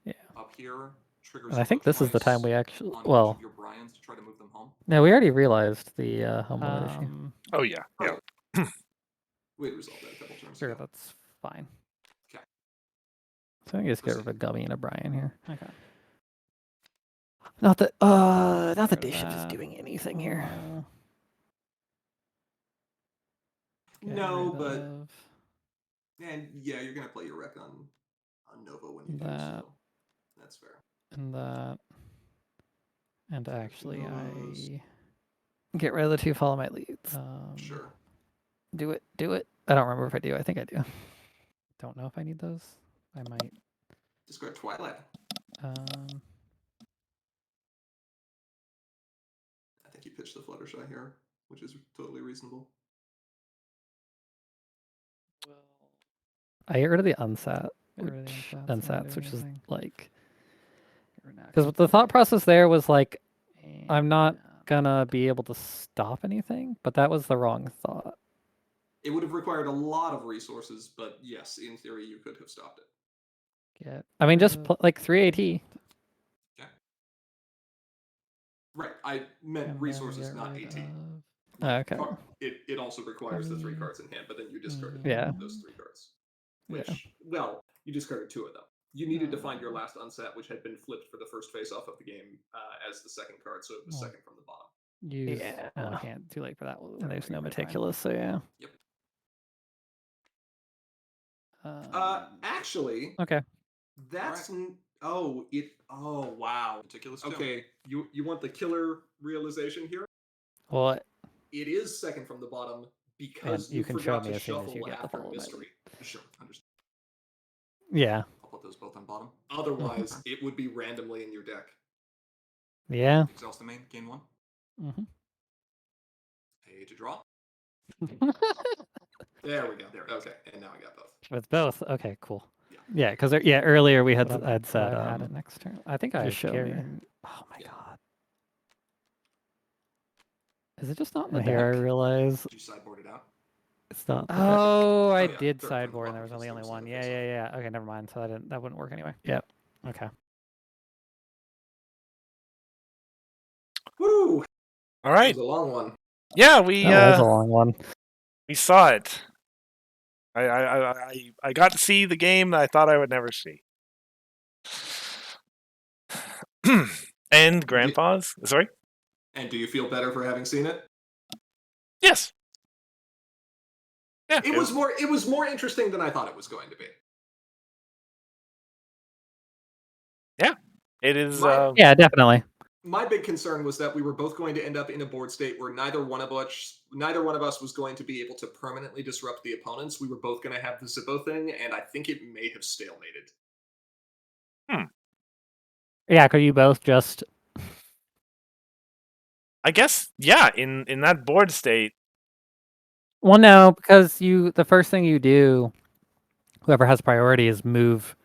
Yeah. up here. Triggers And I think vote this is the time twice we actually. on each Well, of your Brians to try to move them home. no, we already realized the home limit issue. Oh yeah, yeah. We resolved that a couple turns Sure, ago. that's fine. Okay. So I can just get rid of a Gummy and a Brian here. Okay. Not that Get rid of Bishop is that. doing anything here. Get No, rid but of and yeah, you're gonna play your wreck on Nova when you do, that. so that's fair. and that. And actually, Novas. I Get rid of the 2 follow my leads. Sure. Do it. Do it. I don't remember if I do. I think I do. don't know if I need those. I might. Discard Twilight. Um, I think you pitched the Fluttershy here, which is totally reasonable. I get rid of the unsat. Get rid of the Which, unsats, not unsats, do which is anything. like. you're not Because gonna the thought play. process there was like, I'm not And- gonna be able to stop anything, but that was the wrong thought. It would have required a lot of resources, but yes, in theory, you could have stopped it. Get I mean, just rid of- like 3 AT. Okay. Right. I meant and then resources, get not rid AT. of- Okay. It also requires the 3 Gummy. cards in hand, but then you discarded Yeah. those 3 cards. Yeah. Which, well, you discarded 2 of them. You needed to find your last unset, which had been flipped for the first face off of the game as the second card, so it was Oh. second from the bottom. Use. Yeah. Well, I can't. Too late for that. And there's no Right, fine. meticulous, so yeah. Actually, Okay. that's oh wow. Meticulous too. Okay, you want the killer realization here? Well, It is second from the bottom because And you you can show forgot me to as soon as shuffle you get the after follow my mystery. Sure. Understand. yeah. I'll put those both on bottom. Otherwise, it would be randomly in your deck. Yeah. Exhaust the main. Gain 1. Mm-hmm. Pay to draw. There we go. Okay, and now I got both. With both. Okay, cool. Yeah. Yeah, because earlier we had But I'd said I had it next turn. I think just I show me. carried. Oh my Yeah. god. Is it just not in the And here I deck? realize Did you sideboard it out? it's not. the deck. Oh, I yeah, did third from the sideboard, and bottom there was because only there only was one. no Yeah, face yeah, yeah. Okay, never mind. So that wouldn't work anyway. Yep. Okay. Woo! All It right. was a long one. Yeah, we That was a long one. we saw it. I got to see the game that I thought I would never see. And Grand Pause. Sorry. And do you feel better for having seen it? Yes. Yeah. It was more interesting than I thought it was going to be. It is. Yeah, definitely. My big concern was that we were both going to end up in a board state where neither one of us was going to be able to permanently disrupt the opponents. We were both going to have the Zippo thing, and I think it may have stalemated. Yeah, could you both just I guess. Yeah. In that board state. Well, no, because the first thing you do Whoever has priority is move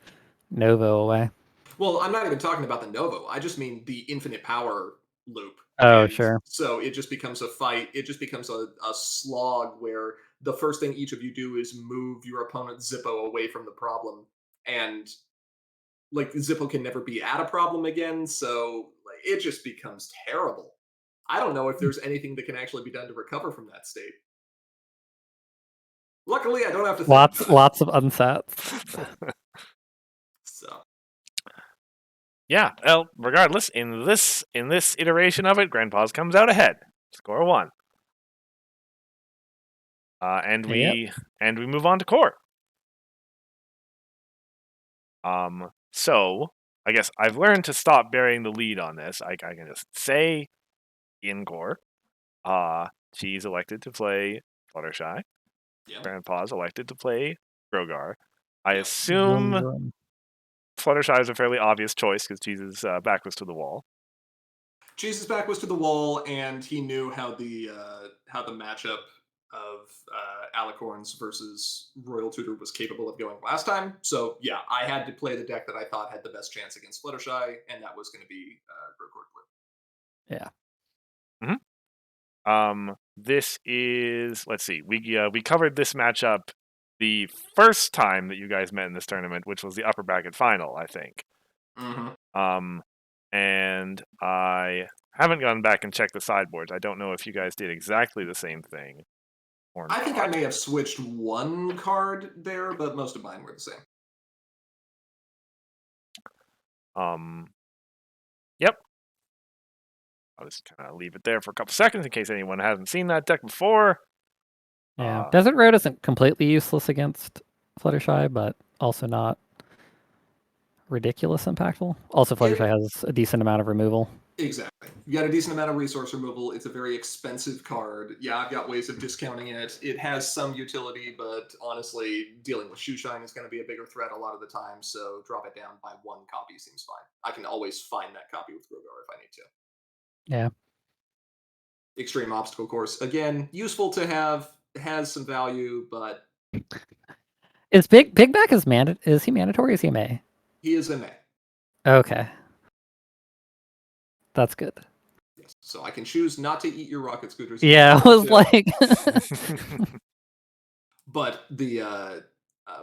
Novo away. Well, I'm not even talking about the Novo. I just mean the infinite power loop. Oh, And sure. so it just becomes a fight. It just becomes a slog where the first thing each of you do is move your opponent's Zippo away from the problem. And like Zippo can never be at a problem again. So like, it just becomes terrible. I don't know if there's anything that can actually be done to recover from that state. Luckily, I don't have to think Lots about it. of unsets. So Yeah. Well, regardless, in this iteration of it, Grand Pause comes out ahead. Score 1. And we move on to core. So I guess I've learned to stop burying the lead on this. I can just say in core, she's elected to play Fluttershy. yeah. Grand Pause elected to play Grogar. I Yep. assume Vroom, vroom. Fluttershy is a fairly obvious choice because Jesus' back was to the wall. Jesus' back was to the wall, and he knew how the matchup of Alicorns versus Royal Tutor was capable of going last time. So yeah, I had to play the deck that I thought had the best chance against Fluttershy, and that was going to be Grogar Blue. Yeah. This is, let's see, we covered this matchup the first time that you guys met in this tournament, which was the upper bracket final, I think. Mm-hmm. And I haven't gone back and checked the sideboards. I don't know if you guys did exactly the same thing or not. I think I may have switched one card there, but most of mine were the same. Yep. I'll just kind of leave it there for a couple seconds in case anyone hasn't seen that deck before. Yeah. Desert Road isn't completely useless against Fluttershy, but also not ridiculous impactful. Also, Fluttershy has a decent amount of removal. Exactly. You got a decent amount of resource removal. It's a very expensive card. Yeah, I've got ways of discounting it. It has some utility, but honestly, dealing with Shoeshine is going to be a bigger threat a lot of the time, so drop it down by one copy seems fine. I can always find that copy with Grogar if I need to. Yeah. Extreme Obstacle Course. Again, useful to have, has some value, but Is Big Back is he mandatory? Is he May? he is a May. Okay. That's good. Yes. So I can choose not to eat your rocket scooters. Yeah, I was like but the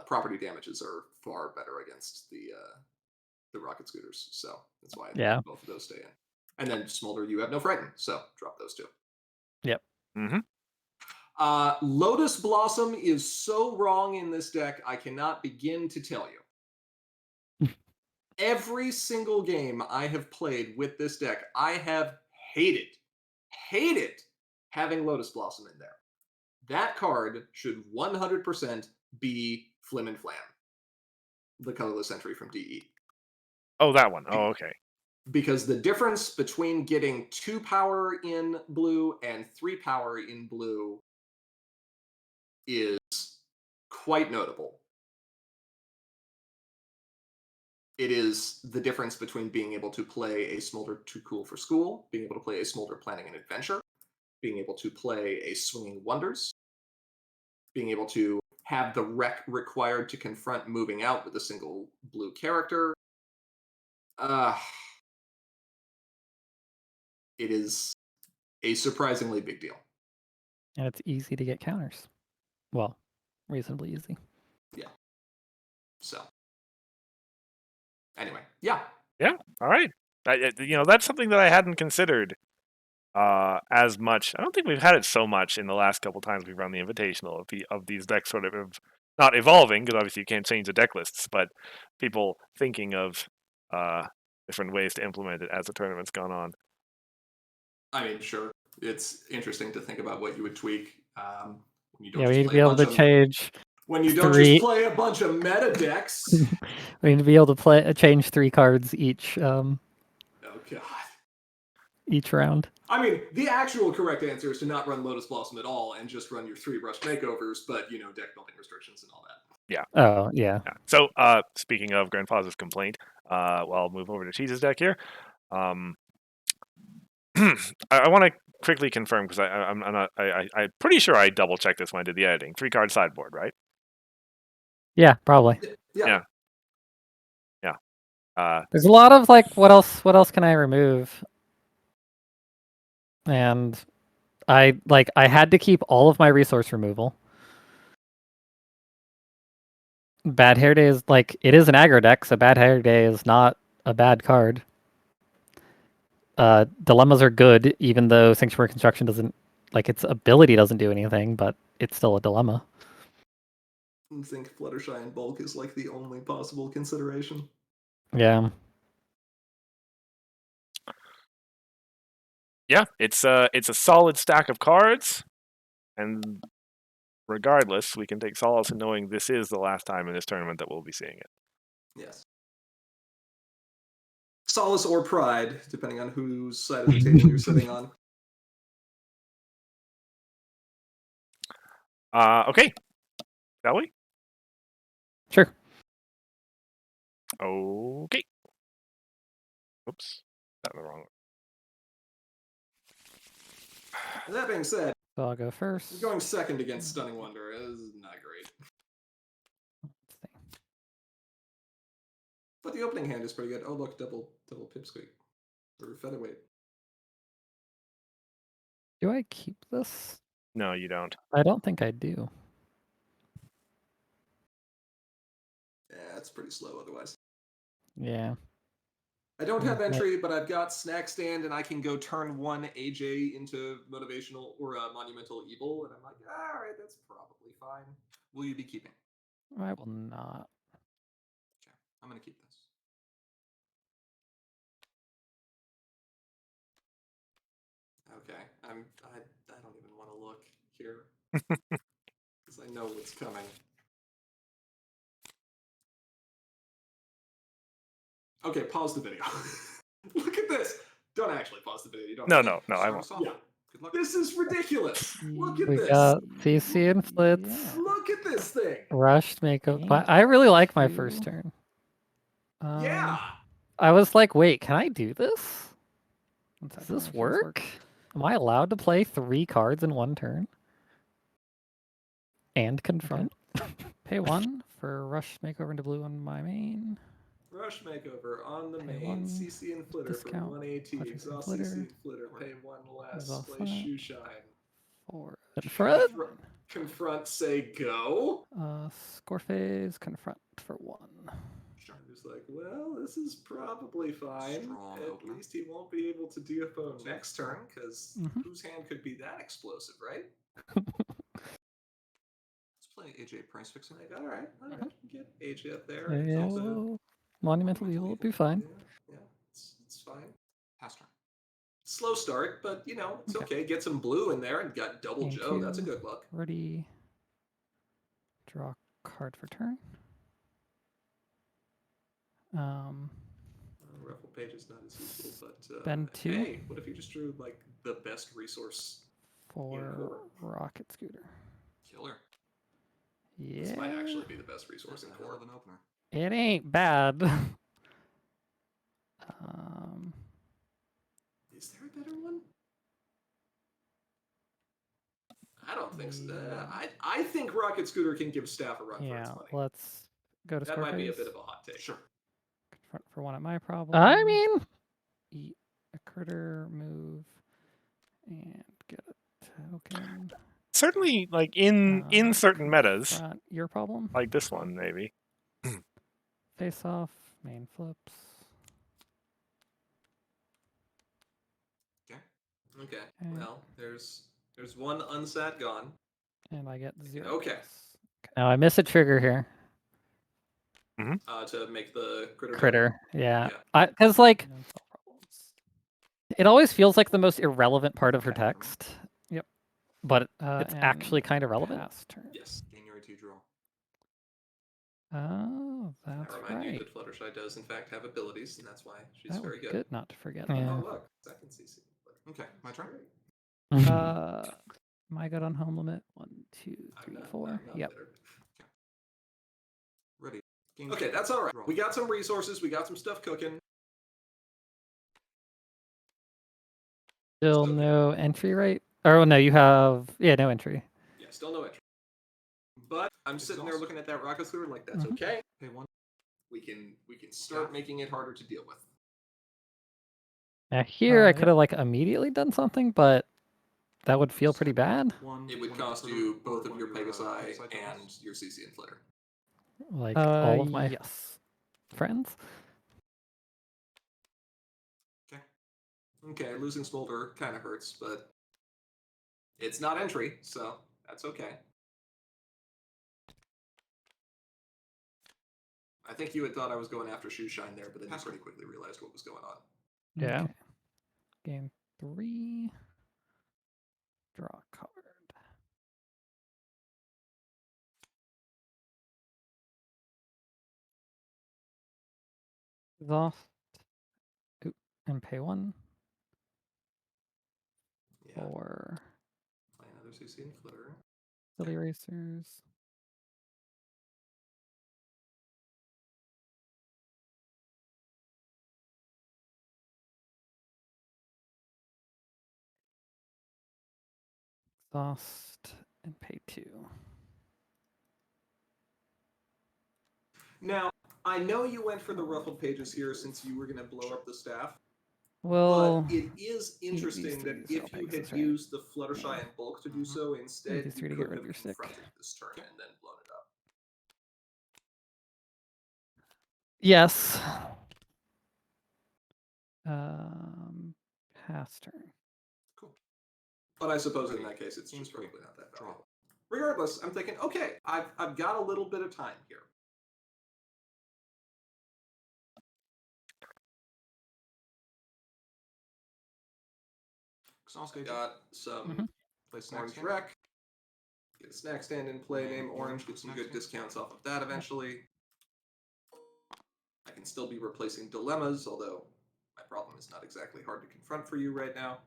property damages are far better against the rocket scooters, so that's why both of those stay in. And then Smolder, you have no frighten, so drop those two. Yep. Lotus Blossom is so wrong in this deck, I cannot begin to tell you. Every single game I have played with this deck, I have hated having Lotus Blossom in there. That card should 100% be Flim and Flam, the colorless entry from DE. Oh, that one. Oh, okay. Because the difference between getting 2 power in blue and 3 power in blue is quite notable. It is the difference between being able to play a Smolder Too Cool for School, being able to play a Smolder Planning an Adventure, being able to play a Swinging Wonders, being able to have the rec required to confront moving out with a single blue character. It is a surprisingly big deal. And it's easy to get counters. Well, reasonably easy. Yeah. So, anyway, yeah. Yeah. All right. That's something that I hadn't considered as much. I don't think we've had it so much in the last couple times we've run the Invitational of these decks sort of not evolving, because obviously you can't change the deck lists, but people thinking of different ways to implement it as the tournament's gone on. I mean, sure. It's interesting to think about what you would tweak when you don't Yeah, just we need to play be a able bunch to of change. when you don't just play a bunch of meta decks. We need to be able to change 3 cards each Oh god. each round. I mean, the actual correct answer is to not run Lotus Blossom at all and just run your 3 rush makeovers, but deck building restrictions and all that. Yeah. Oh, yeah. So, speaking of Grand Pause's complaint, I'll move over to Cheese's deck here. I want to quickly confirm, because I'm pretty sure I double checked this when I did the editing. 3 card sideboard, right? Yeah, probably. Yeah. There's a lot of like, what else can I remove? And I had to keep all of my resource removal. Bad Hair Day is like, it is an aggro deck, so Bad Hair Day is not a bad card. Dilemmas are good, even though Sanctuary Construction doesn't, like, its ability doesn't do anything, but it's still a dilemma. I think Fluttershy in bulk is like the only possible consideration. Yeah. Yeah, it's a solid stack of cards, and regardless, we can take solace in knowing this is the last time in this tournament that we'll be seeing it. Yes. Solace or pride, depending on whose side of the table you're sitting on. Okay. Shall we? Sure. Okay. Oops. Got the wrong one. That being said, So I'll go first. going second against Stunning Wonder is not great. Let's see. But the opening hand is pretty good. Oh look, double pipsqueak. Or featherweight. Do I keep this? No, you don't. I don't think I do. Yeah, it's pretty slow otherwise. Yeah. I don't have Yeah. entry, but I've got Snack Stand, and I can go turn 1 AJ into Motivational or Monumental Evil, and I'm like, alright, that's probably fine. Will you be keeping? I will not. Okay, I'm gonna keep this. Okay, I don't even want to look here because I know what's coming. Okay, pause the video. Look at this. Don't actually pause the video. You don't. No, have no, no, I Start won't. us off. Yeah. Good luck. This is ridiculous. Look at We this. got CC and Flitz. Look at this thing. Rushed makeup. Thank I really like my first you. turn. Yeah. I was like, wait, can I do this? Does this Declarations work? Am I allowed to play 3 cards in 1 turn? And confront? Pay 1 for rush makeover into blue on my main. Rush makeover on the Pay main. 1 CC and Flitter for discount. 180. Flitter, Exhaust Flitter. CC and Flitter. Pay 1 less. Exhaust Play that. Shoe Shine. For Confront? Confront, say go. score phase, confront for 1. Sure. I'm just like, well, this is probably fine. Strong At opener. least he won't be able to DFO next turn, because Mhm. whose hand could be that explosive, right? Let's play AJ price fixing. Like, all right, get AJ up there. Yeah. Get the- Monumental Evil will be fine. yeah, it's fine. Pass turn. Slow start, but you know, it's Okay. okay. Get some blue in there and got double Thank Joe. That's a you. good look. Ready. Draw card for turn. Ruffle page is not as useful, but Bend 2. hey, what if you just drew like the best resource? For rocket scooter. Killer. Yeah. This might actually be the best resource That's in a hell core. of an opener. It ain't bad. Is there a better one? I don't think so. Yeah. I think Rocket Scooter can give Staff a run for its Yeah, money. let's go to That score might be a phase. bit of a hot take. Sure. Confront for 1 at my problem. I mean, Eat a critter, move, and get a token. Certainly, like in certain metas, Confront your problem. like this one, maybe. Face off, main flips. Okay. Okay. Well, there's one unsat gone. And I get 0. Okay. dice. no, I miss a trigger here. To make the critter. Critter. Yeah. Yeah. Because, like, No solve problems. it always feels like the most irrelevant part of her Okay. text. Yep. But it's And actually kind of relevant. Pass turn. Yes. Gain your 2 draw. Oh, I that's remind you right. that Fluttershy does in fact have abilities, and that's why she's That very would be good. good not to forget. Yeah. Oh look, second CC. Okay, my turn. That. Am I good on home limit? 1, 2, 3, 4. I'm not Yep. bitter. Ready. Gain Okay, 2. that's all right. Draw. We got some resources. We got some stuff cooking. Still Okay. no entry, right? Oh, no, you have... Yeah, no entry. Yeah, still no entry. But I'm sitting there Exhaust. looking at that rocket sewer like, that's Mhm. okay. Pay 1. We can start Yeah. making it harder to deal with. Now here I Yeah. could have like immediately done something, but that would feel pretty Set bad. 1. It would one of cost your you critter both or of your one Pegasi Pegasi and tokens. your CC Inflator. Like all of my Yes. friends. Okay, losing Smolder kind of hurts, but it's not entry, so that's okay. I think you had thought I was going after Shoeshine there, but then you pretty quickly realized what was going on. Yeah. Okay. Game 3. Draw a card. Exhaust. Oop, and pay 1 Yeah, for play another CC Inflator. silly racers. Exhaust and pay 2. Now, I know you went for the ruffled pages here since you were going to blow up the staff, Well, but it is interesting these that three if to you sell had Pegasus, right? used the Fluttershy Yeah. and Bulk to do so, instead these you three to could get rid have of your stick. confronted this turn and then blown it up. Yes. Pass turn. Cool. But I suppose in that case, it's just probably not that valuable. Regardless, I'm thinking, okay, I've got a little bit of time here. Exhaust I agent. got some Mhm. Play snack Orange stand. Wreck. Get a snack stand in play, name Orange, get some Snack good stand. discounts off of that eventually. I can still be replacing dilemmas, although my problem is not exactly hard to confront for you right now.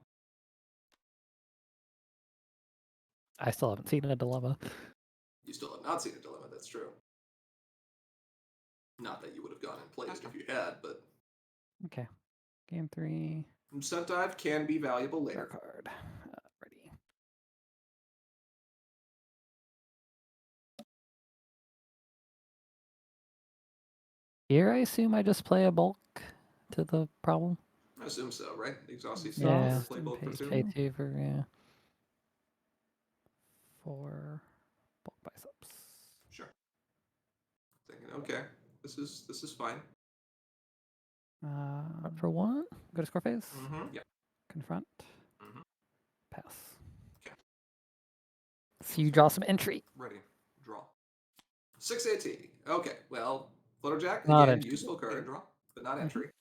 I still haven't seen a dilemma. You still have not seen a dilemma, that's true. Not that you would have gone and played it if you had, but Okay. Game 3. Stunt Dive can be valuable Draw later. card. Ready. Here I assume I just play a bulk to the problem. I assume so, right? Exhaust CC Yeah. play both for two. Pay Pay 2 for, yeah. for bulk biceps. Sure. Thinking, okay, this is fine. For 1. Go to score phase. Yeah. Confront. Mhm. Pass. Okay. So you draw some entry. Ready. Draw. 6 AT. Okay, well, Flutterjack, Not again, entry. useful card, Draw. but not entry.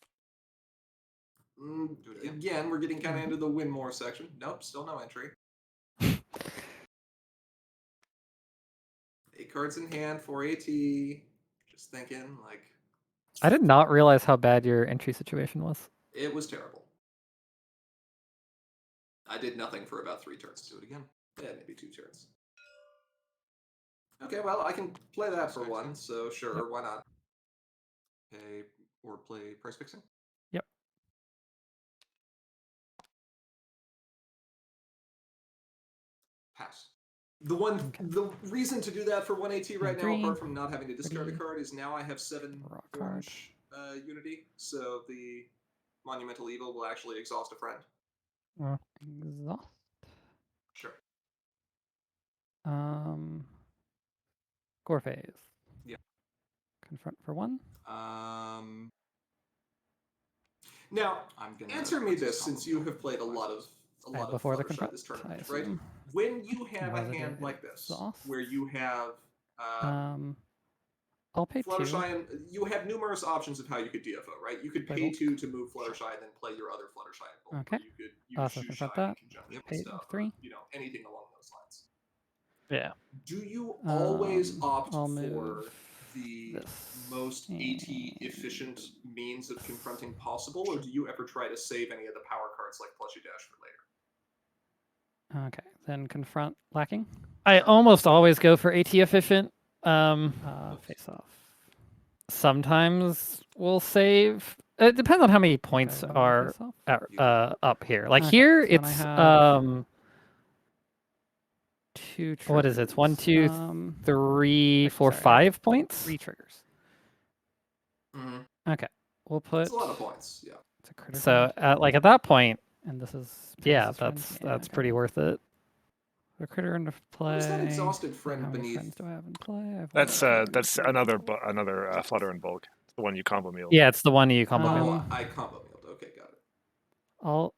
Do it again. Again, we're getting kind of into the win more section. Nope, still no entry. 8 cards in hand, 4 AT. Just thinking, like, I did not realize how bad your entry situation was. it was terrible. I did nothing for about 3 turns. Do it again. Yeah, maybe 2 turns. Okay, well, I can play that for 1, so sure, Yep. why not? Pay or play price fixing. Yep. Pass. The reason to do that for 1 AT right now, Three. apart from not having to discard a Ready. card, is now I have 7 Draw a card. orange unity, so the Monumental Evil will actually exhaust a friend. Exhaust. Sure. Score phase. Yeah. Confront for 1. Now, I'm gonna answer me this, since you have played a lot of Before the Fluttershy confront, this I tournament, right? assume. When you have a Positive hand like this, exhaust. where you have I'll pay 2. Fluttershy, and you have numerous options of how you could DFO, right? You could Play pay bulk. 2 to move Fluttershy and then play your other Fluttershy and Bolt. Okay. Or you could use Also Shoeshine confront in that. conjunction with Pay stuff, 3. or, anything along those lines. Yeah. Do you always opt I'll for move the this most AT efficient means of confronting possible, or do you ever try to save any of the power cards like Plushy Dash for later? Okay, then confront lacking. I almost always go for AT efficient. Face off. Sometimes we'll save. It depends on how many points Go are face off. up here. Like Okay, here, so then I it's have- 2 triggers. What is it? It's 1, 2, 3, 4, sorry, 5 points? 3 triggers. Mhm. Okay. We'll put. It's a lot of points. Yeah. It's a critter. So friend. like at that point, And this is yeah, Pegasus friends? that's okay. pretty worth it. A critter into play. What is that exhausted And friend how many beneath? friends do I have in play? I have That's 1, 2, 3, another 4. another flutter and bulk. It's the one you combo meal. Yeah, it's the one you combo meal. Oh, I combo mealed. Okay, got it. I'll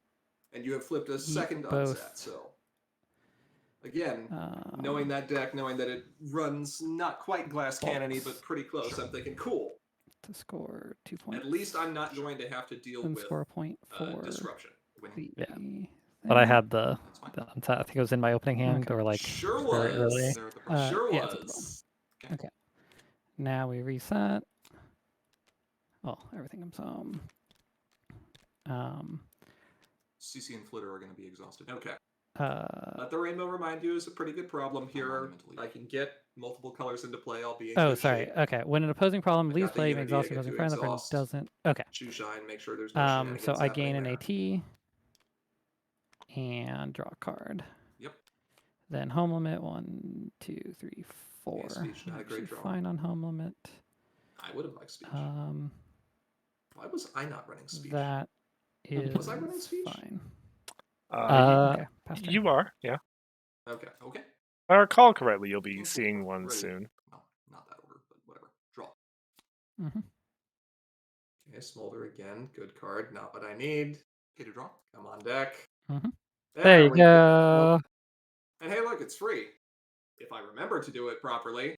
And you have flipped a eat second both. unset, so again, knowing that deck, knowing that it runs not quite glass cannony, but pretty close, I'm thinking, cool. To score 2 points. At least I'm not going to have to deal and with score a point for disruption. Winning. the Yeah. But I had the That's fine. unset. I think it was in my opening hand Okay. or like Sure very was. early. There at the price. Sure yeah, it's at the was. Okay. Now we reset. Oh, everything comes home. CC and Flitter are going to be exhausted. Okay. Uh, Let the rainbow remind you is a pretty good problem here. monumentally. I can get multiple colors into play. I'll be in oh, good sorry. shape. Okay. When an opposing problem I leaves got the play, you may unity, I exhaust your get opposing to friend. The friend exhaust. doesn't. Okay. Shoe shine, make sure there's no shenanigans So I gain happening an there. AT and draw a card. Yep. Then home limit 1, 2, 3, 4. speech, not a great Actually draw. fine on home limit. I would have liked speech. Why was I not running speech? That is Was I running speech? fine. Uh, Pass turn. You are, yeah. Okay. Okay. If I recall correctly, you'll be Okay, seeing one ready. soon. Well, not that order, but whatever. Draw. Mm-hmm. Okay, Smolder again. Good card. Not what I need. Pay to draw. Come on deck. Mm-hmm. there you we go. And hey, look, it's free. If I remember to do it properly,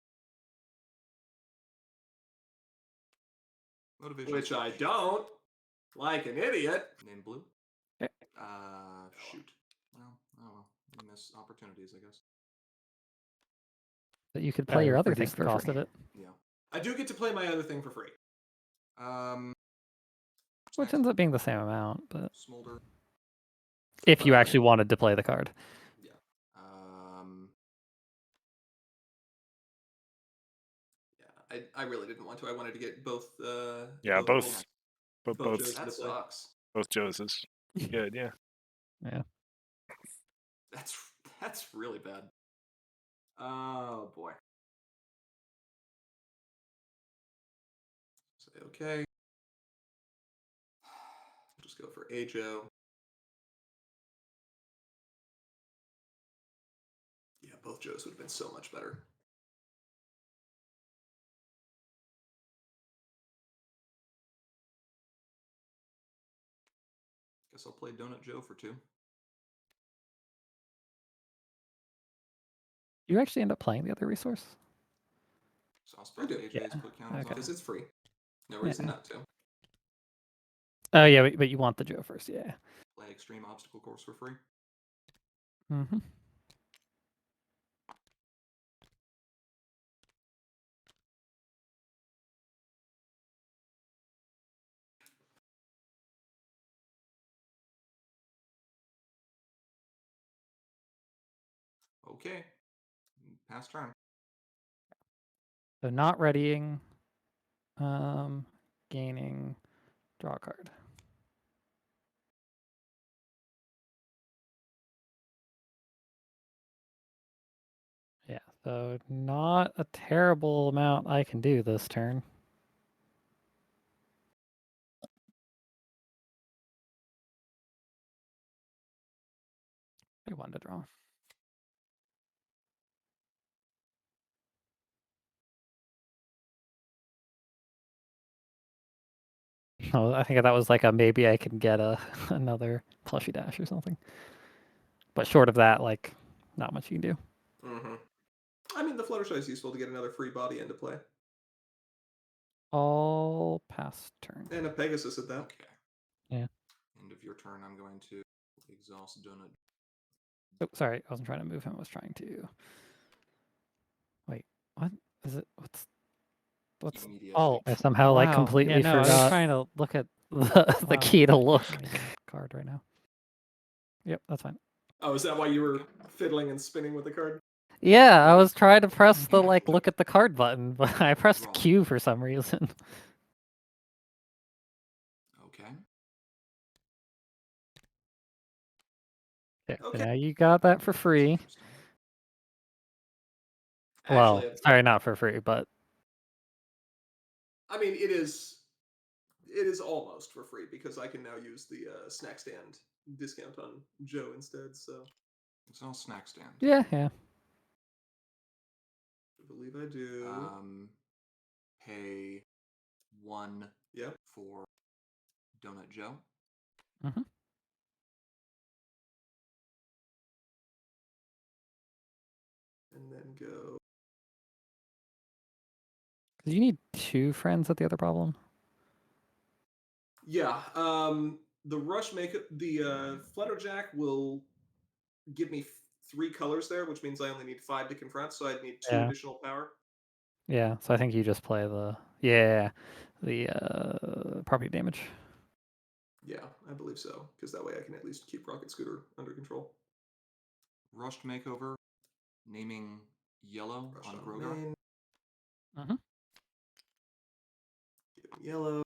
Motivation. which I don't, like an idiot. Name blue. Okay. Shoot. Well, oh well. You miss opportunities, I guess. But you could play your other thing reduce the for cost free. of it. Yeah. I do get to play my other thing for free. Which ends up being the same amount, but Smolder. if you Right. actually wanted to play the card. Yeah. Yeah, I really didn't want to. I wanted to get both. Yeah, both both both Joes That into play. sucks. both Joses. Good, yeah. That's really bad. Oh boy. Say okay. Just go for Ajo. Yeah, both Joes would have been so much better. Guess I'll play Donut Joe for 2. You actually end up playing the other resource? So I'll spend do. AJ's, Yeah. put counters Okay. on. Because it's free. No reason Yeah. not to. Oh yeah, but you want the Joe first, yeah. Play Extreme Obstacle Course for free. Mm-hmm. Okay. Pass turn. So not readying, gaining, draw a card. Yeah, so not a terrible amount I can do this turn. I wanted to draw. Oh, I think that was like a maybe I can get another plushy dash or something. But short of that, like, not much you can do. Mm-hmm. I mean, the Fluttershy is useful to get another free body into play. All pass turn. And a Pegasus at that. Okay. Yeah. End of your turn, I'm going to exhaust Donut. Oh, sorry, I wasn't trying to move him. I was trying to. Wait, what is it? What's? Immediate. Oh, I somehow like completely yeah, no, I was forgot trying to look at the Wow. key to look. Amazing card right now. Yep, that's fine. Oh, is that why you were fiddling and spinning with the card? Yeah, I was trying to press the like look at the card button, but I pressed Wrong. Q for some reason. Okay. Okay, so Okay. now you got that for free. Interesting. Well, Actually, sorry, not for free, but I mean, it is almost for free because I can now use the snack stand discount on Joe instead. So It's no snack stand. yeah. I believe I do. Pay 1 Yep. for Donut Joe. Mm-hmm. And then go. Do you need 2 friends at the other problem? Yeah. The Flutterjack will give me 3 colors there, which means I only need 5 to confront, so I'd need 2 Yeah. additional power. Yeah, so I think you just play the property damage. Yeah, I believe so, because that way I can at least keep Rocket Scooter under control. Rushed makeover. Naming yellow Rush on on Grogar. main. Mm-hmm. Give him yellow.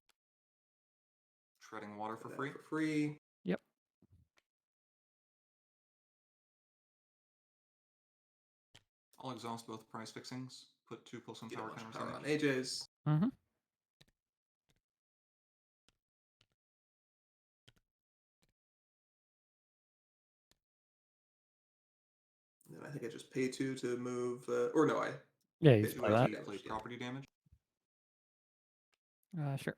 Treading water for That free. For free. Yep. I'll exhaust both price fixings. Put 2 +1 Get a power bunch of counters power on on each. AJ's. Mm-hmm. And then I think I just pay 2 to move, or no, I Yeah, you pay just 2 play for that. You damage. play Yeah. property damage. Sure.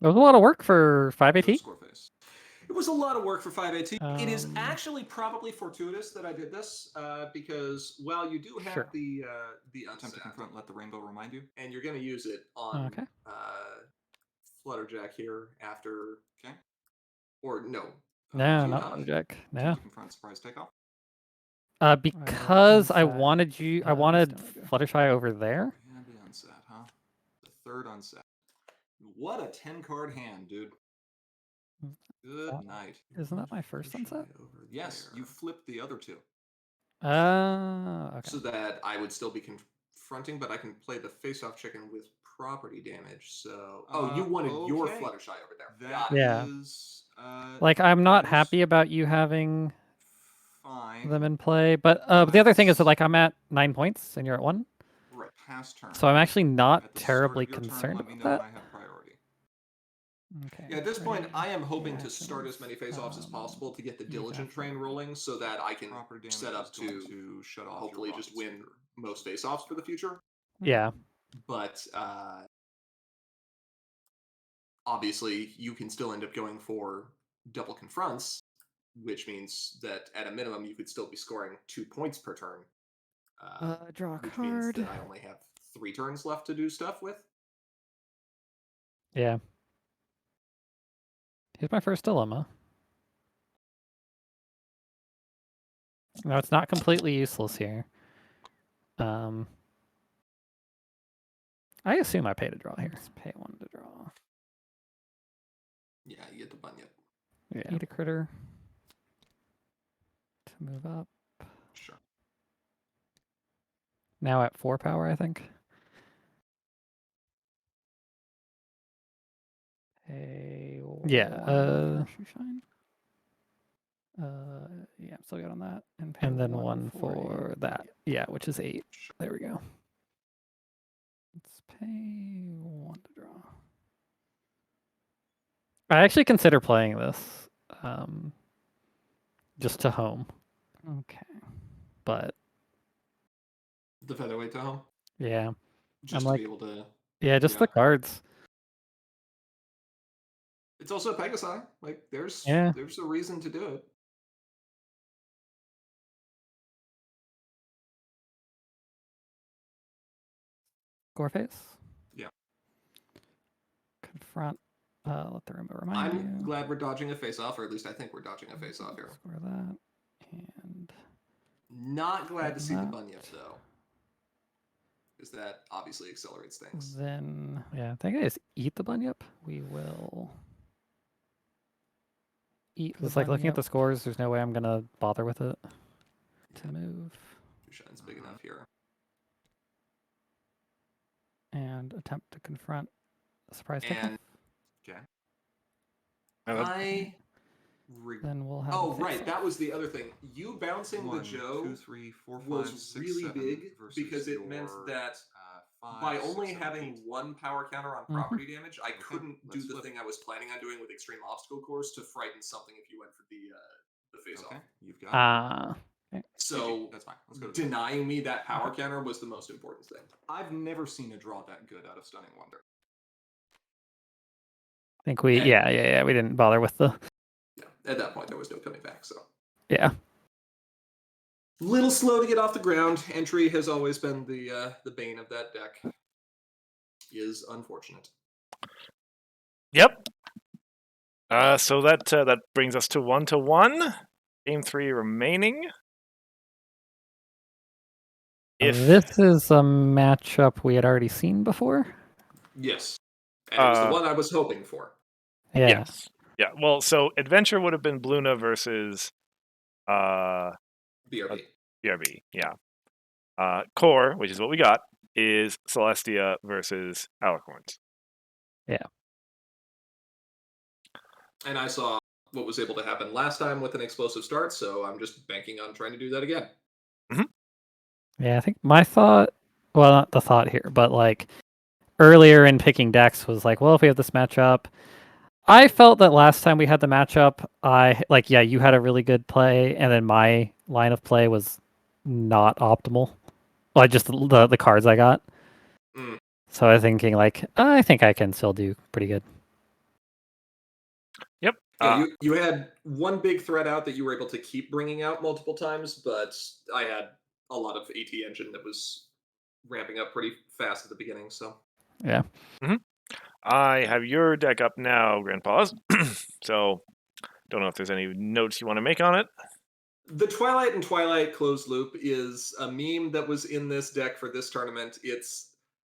That was a lot of work for 5 AT. Score face. It was a lot of work for 5AT. It is Um, actually probably fortuitous that I did this because while you do have Sure. the Attempt to unsat, confront. Let the rainbow remind you. and you're going to use it on Okay. Flutterjack here after, Okay. or no, No, do not not. Jack. No. Attempt to confront. Surprise takeoff. Because I unsat, wanted I wanted just gonna go. Fluttershy over there. And the unset, huh? The third unset. What a 10-card hand, dude. Good night. Isn't that my first Fluttershy sunset? over Yes, there. you flipped the other 2. Okay. So that I would still be confronting, but I can play the face-off chicken with property damage. So, you wanted your okay. Fluttershy over there. That Got it. Yeah. is, Like, I'm not that is happy about you having fine. them in play, but the other thing is that, like, I'm at 9 points and you're at 1, Right. Pass turn. so I'm actually not At the terribly start of your turn, concerned let me about know that. when I have priority. Okay. Yeah, at this point, I am hoping to actions, start as many face-offs as possible to get the diligent train evaporate. rolling, so that I can Property damage set up is going to to shut off hopefully your just rocket win scooter. most face-offs for the future. Yeah. But obviously, you can still end up going for double confronts, which means that at a minimum, you could still be scoring 2 points per turn. Draw a Which means card. that I only have 3 turns left to do stuff with. Yeah. Here's my first dilemma. No, it's not completely useless here. I assume I pay to draw here. Let's pay 1 to draw. Yeah, you get the bunyip. Yeah. Eat a critter to move up. Sure. Now at 4 power, I think. Pay Yeah, 1 for shoe shine. Yeah, I'm still good on that. And pay And then 1 one for for a that. bunyip. Yeah, which is 8. Sure. There we go. Let's pay 1 to draw. I actually consider playing this just to home, Okay. but The featherweight to home. yeah, Just I'm to like, be able to. yeah, just yeah. the cards. It's also Pegasi. Like, there's Yeah. a reason to do it. Gore face. Yeah. Confront. Let the rainbow remind I'm you. glad we're dodging a face-off, or at least I think we're dodging a face-off here. Score that. And Not glad to see the that. bunyip, though. Because that obviously accelerates things. Then Yeah, I think I just eat the bunyip. we will eat the It's like looking at the bunyip scores. There's no way I'm gonna bother with it. to move Shine's big enough here. and attempt to confront Surprise And takeoff. Okay. I Then we'll have. Oh, a right. face-off. That was the other thing. You bouncing the 1, Joe 2, 3, 4, 5, was 6, really 7 big versus because it meant your, that 5, by 6, only 7, having 8. one power counter on Mhm. property damage, I couldn't do let's the flip. thing I was planning on doing with extreme obstacle course to frighten something if you went for the face Okay, off. you've got Ah. So that's fine. Let's go to denying me that power counter was the most important thing. I've never seen a draw that good out of Stunning Wonder. I think we, Hey. yeah, we didn't bother with the, Yeah, at that point there was no coming back. So yeah. little slow to get off the ground. Entry has always been the bane of that deck. Is unfortunate. Yep. So that brings us to 1-1. Game 3 remaining. This is a matchup we had already seen before. Yes, and it was the Uh, one I was hoping for. Yeah. Yes. Yeah. Well, so Adventure would have been Bluna versus BRB. BRB. Yeah. Core, which is what we got, is Celestia versus Alicorns. And I saw what was able to happen last time with an explosive start, so I'm just banking on trying to do that again. Yeah, I think my thought, well, not the thought here, but like earlier in picking decks was like, well, if we have this matchup, I felt that last time we had the matchup, yeah, you had a really good play, and then my line of play was not optimal. Like just the cards I got. Mm. So I was thinking like, I think I can still do pretty good. Yep. Yeah, you had one big threat out that you were able to keep bringing out multiple times, but I had a lot of AT engine that was ramping up pretty fast at the beginning, so. Yeah. I have your deck up now, Grand Pause. So, don't know if there's any notes you want to make on it. The Twilight and Twilight closed loop is a meme that was in this deck for this tournament.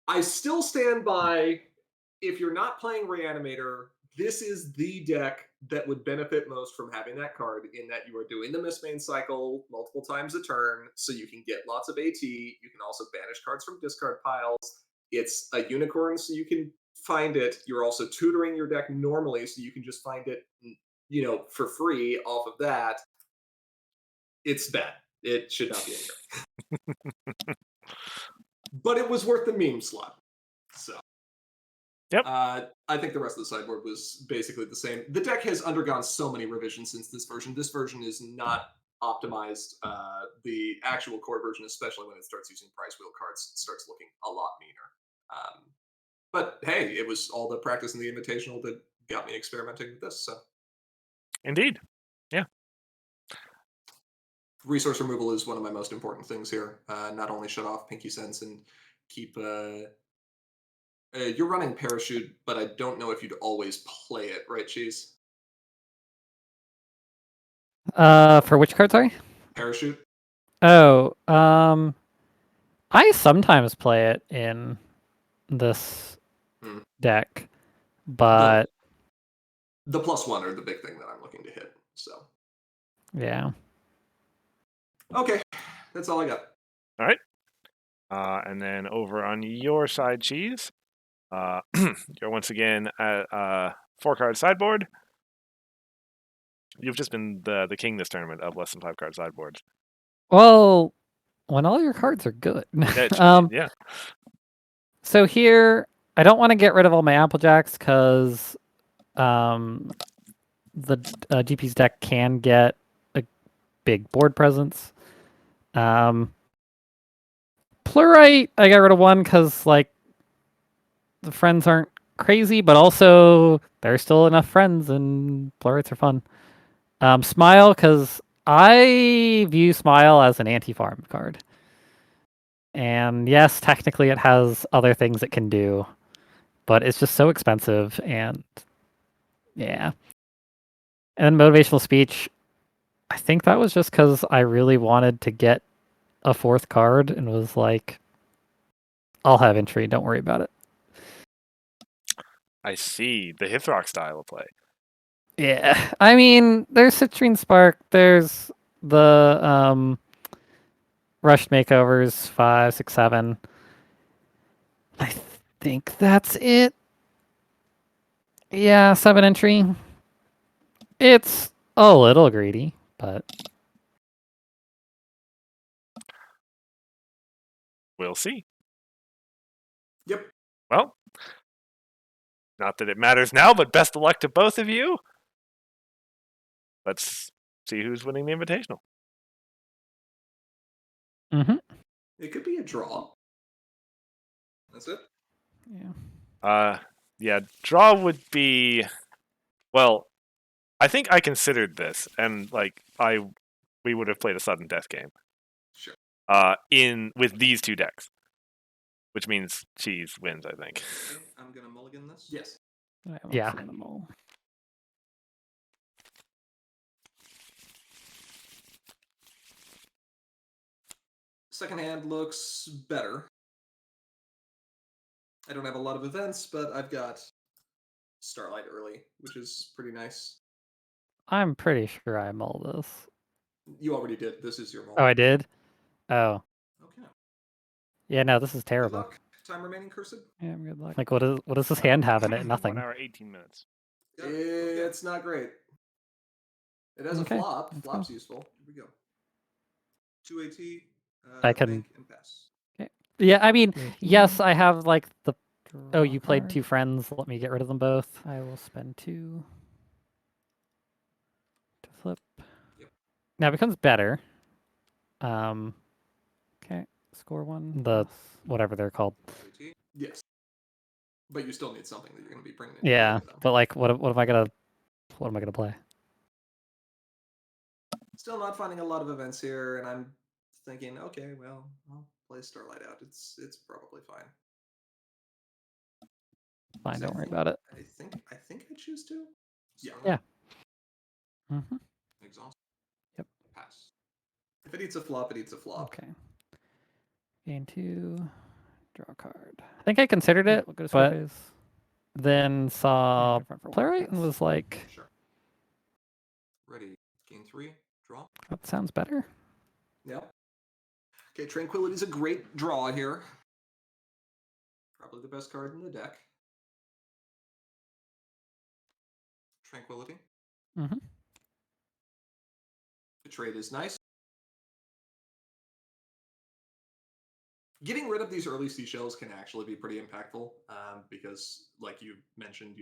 I still stand by, if you're not playing Reanimator, this is the deck that would benefit most from having that card, in that you are doing the Mistbane cycle multiple times a turn, so you can get lots of AT. You can also banish cards from discard piles. It's a unicorn, so you can find it. You're also tutoring your deck normally, so you can just find it, for free off of that. It's bad. It should not be in here. But it was worth the meme slot. So. Yep. I think the rest of the sideboard was basically the same. The deck has undergone so many revisions since this version. This version is not optimized. The actual core version, especially when it starts using prize wheel cards, starts looking a lot meaner. But hey, it was all the practice in the Invitational that got me experimenting with this. So. Indeed. Yeah. Resource removal is one of my most important things here. Not only shut off Pinky Sense and keep... you're running Parachute, but I don't know if you'd always play it, right, Cheese? For which card, sorry? Parachute? Oh, I sometimes play it in this deck, but the +1 are the big thing that I'm looking to hit. So yeah. Okay, that's all I got. All right. And then over on your side, Cheese, you're once again at 4-card sideboard. You've just been the king this tournament of less than 5-card sideboards. Well, when all your cards are good. Yeah. So here, I don't want to get rid of all my Applejacks because the GP's deck can get a big board presence. Plurite, I got rid of one because like the friends aren't crazy, but also there's still enough friends and Plurites are fun. Smile, because I view Smile as an anti-farm card. And yes, technically it has other things it can do, but it's just so expensive and yeah. And motivational speech, I think that was just because I really wanted to get a 4th card and was like, I'll have entry, don't worry about it. I see. The Hithrock style of play. Yeah, I mean, there's Citrine Spark, there's the Rushed Makeovers, 5, 6, 7. I think that's it. Yeah, 7 entry. It's a little greedy, but We'll see. Yep. Well, not that it matters now, but best of luck to both of you. Let's see who's winning the Invitational. It could be a draw. That's it. yeah. Yeah, draw would be. Well, I think I considered this, and we would have played a sudden death game. Sure. With these two decks, which means cheese wins. I think. Okay, I'm gonna mulligan this. Yes. I almost Yeah. seen them all. Second hand looks better. I don't have a lot of events, but I've got Starlight early, which is pretty nice. I'm pretty sure I mulled this. You already did. This is your Oh, moment. I did? Oh. Okay. Yeah, no, this is Good terrible. luck. Time remaining, cursed. Yeah, good luck. Like, what does this hand have in it? 1 Nothing. hour 18 minutes. Got it. Okay. It's not great. It has Okay, a flop. let's Flop's useful. Here we go. 2 AT. I can- Bank and pass. Yeah, I mean, 2 AT. yes, I have like the. Draw Oh, you played card. 2 friends. Let me get rid of them both. I will spend 2 to flip. Now it becomes better. Okay, score 1. The- plus. Whatever they're called. 2 AT. Yes. But you still need something that you're going to be bringing in. Yeah, play, though. but like, what am I gonna play? Still not finding a lot of events here, and I'm thinking, okay, well, I'll play Starlight out. It's probably fine. Fine, don't worry think- about it. I think I choose to. Yeah. Yeah. Mm-hmm. Exhaust. Yep. Pass. If it eats a flop, it eats a flop. Okay. Gain 2. Draw a card. I think I considered it, We'll go to but Scarface. then saw different for one Playwright and pass. was like, Sure. Ready. Gain 3. Draw. that sounds better. Yep. Okay, Tranquility's a great draw here. Probably the best card in the deck. Tranquility. Mm-hmm. The trade is nice. Getting rid of these early seashells can actually be pretty impactful because, like you mentioned,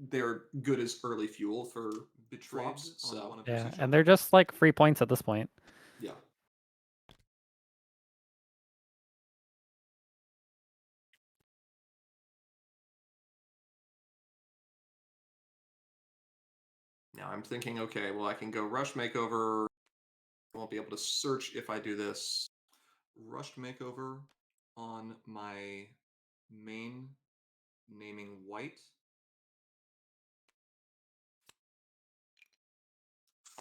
they're good as early fuel for Betrayed flops. on So one of your Yeah, seashells. and they're just like free points at this point. yeah. Now I'm thinking, okay, well, I can go Rush Makeover. I won't be able to search if I do this. Rushed makeover on my main naming white.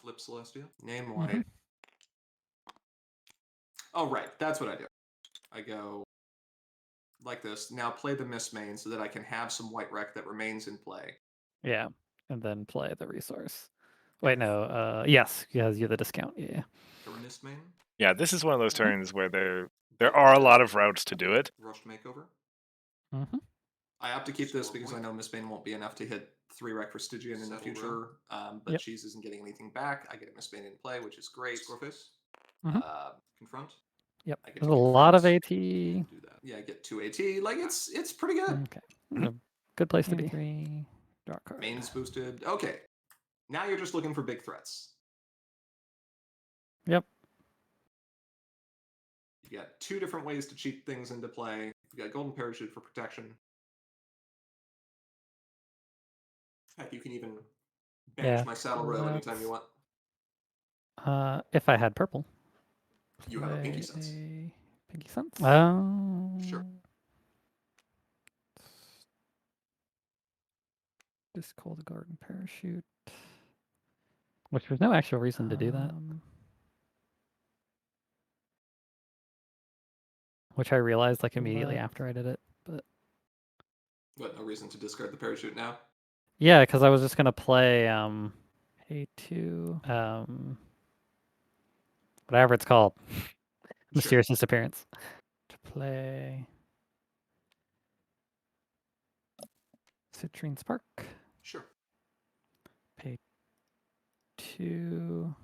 Flip Celestia. Name white. Oh, right. That's what I do. I go like this. Now play the Miss Main so that I can have some white rec that remains in play. Yeah, and then play the resource. Wait, no. Yes, because you have the discount. Yeah. Miss Main. Yeah, this is one of those turns where there are a lot of routes to do it. Rushed makeover. Mm-hmm. I opt to keep this Score because point. I know Miss Main won't be enough to hit 3 rec for Stygian in the Settled future. But Yep. Cheese isn't getting anything back. I get Miss Main in play, which is great. Score face. Mhm. Confront. Yep. I get There's to a lot of confront. AT. Do that. Yeah, I get 2 AT. Like it's pretty good. Okay. A good place to Gain be. 3. Draw a card. Main's boosted. Okay. Now you're just looking for big threats. Yep. You got 2 different ways to cheat things into play. You got Golden Parachute for protection. Heck, you can even banish Yeah. my saddle row anytime you want. If I had purple. You have a Pinky Play Sense. a Pinky Sense. Oh. Sure. Just call the Garden Parachute. Which there's no actual reason to do that. Which I realized like immediately But- after I did it. But What, no reason to discard the parachute now? yeah, because I was just gonna play A2. whatever it's called. Sure. Mysterious Disappearance. To play Citrine Spark. Sure. Pay to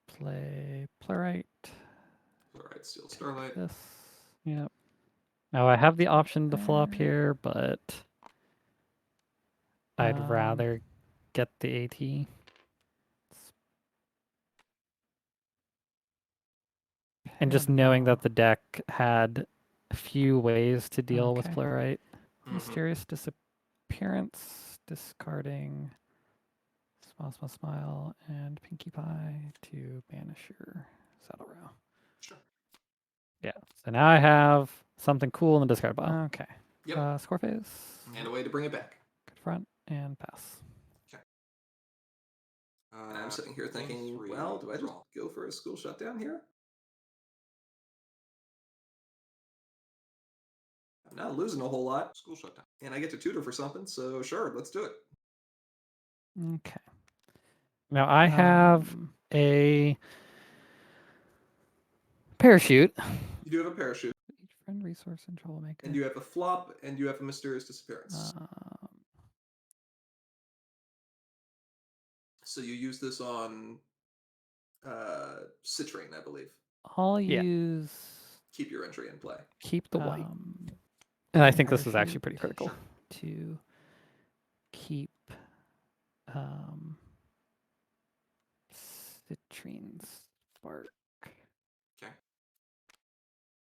play Playwright. Alright, Steel Starlight. This. Yep. Now I have the option to flop here, but I'd rather get the AT. And just knowing that the deck had a few ways to deal with Playwright. Mysterious disappearance, discarding Smile, Smile, and Pinkie Pie to banish your Saddle Row. Sure. Yeah, so now I have something cool in the discard pile. Okay. Yep. Score phase. And a way to bring it back. Confront and pass. And I'm sitting here thinking, well, do I just go for a school shutdown here? I'm not losing a whole lot. School shutdown. And I get to tutor for something, so sure, let's do it. Okay. Now I have a parachute. You do have a parachute. Each friend resource and troublemaker. And you have a flop, and you have a mysterious disappearance. So you use this on Citrine, I believe. I'll use Keep your entry in play. keep the white. And I think this is actually pretty critical. Sure. To keep Citrine's Spark. Okay.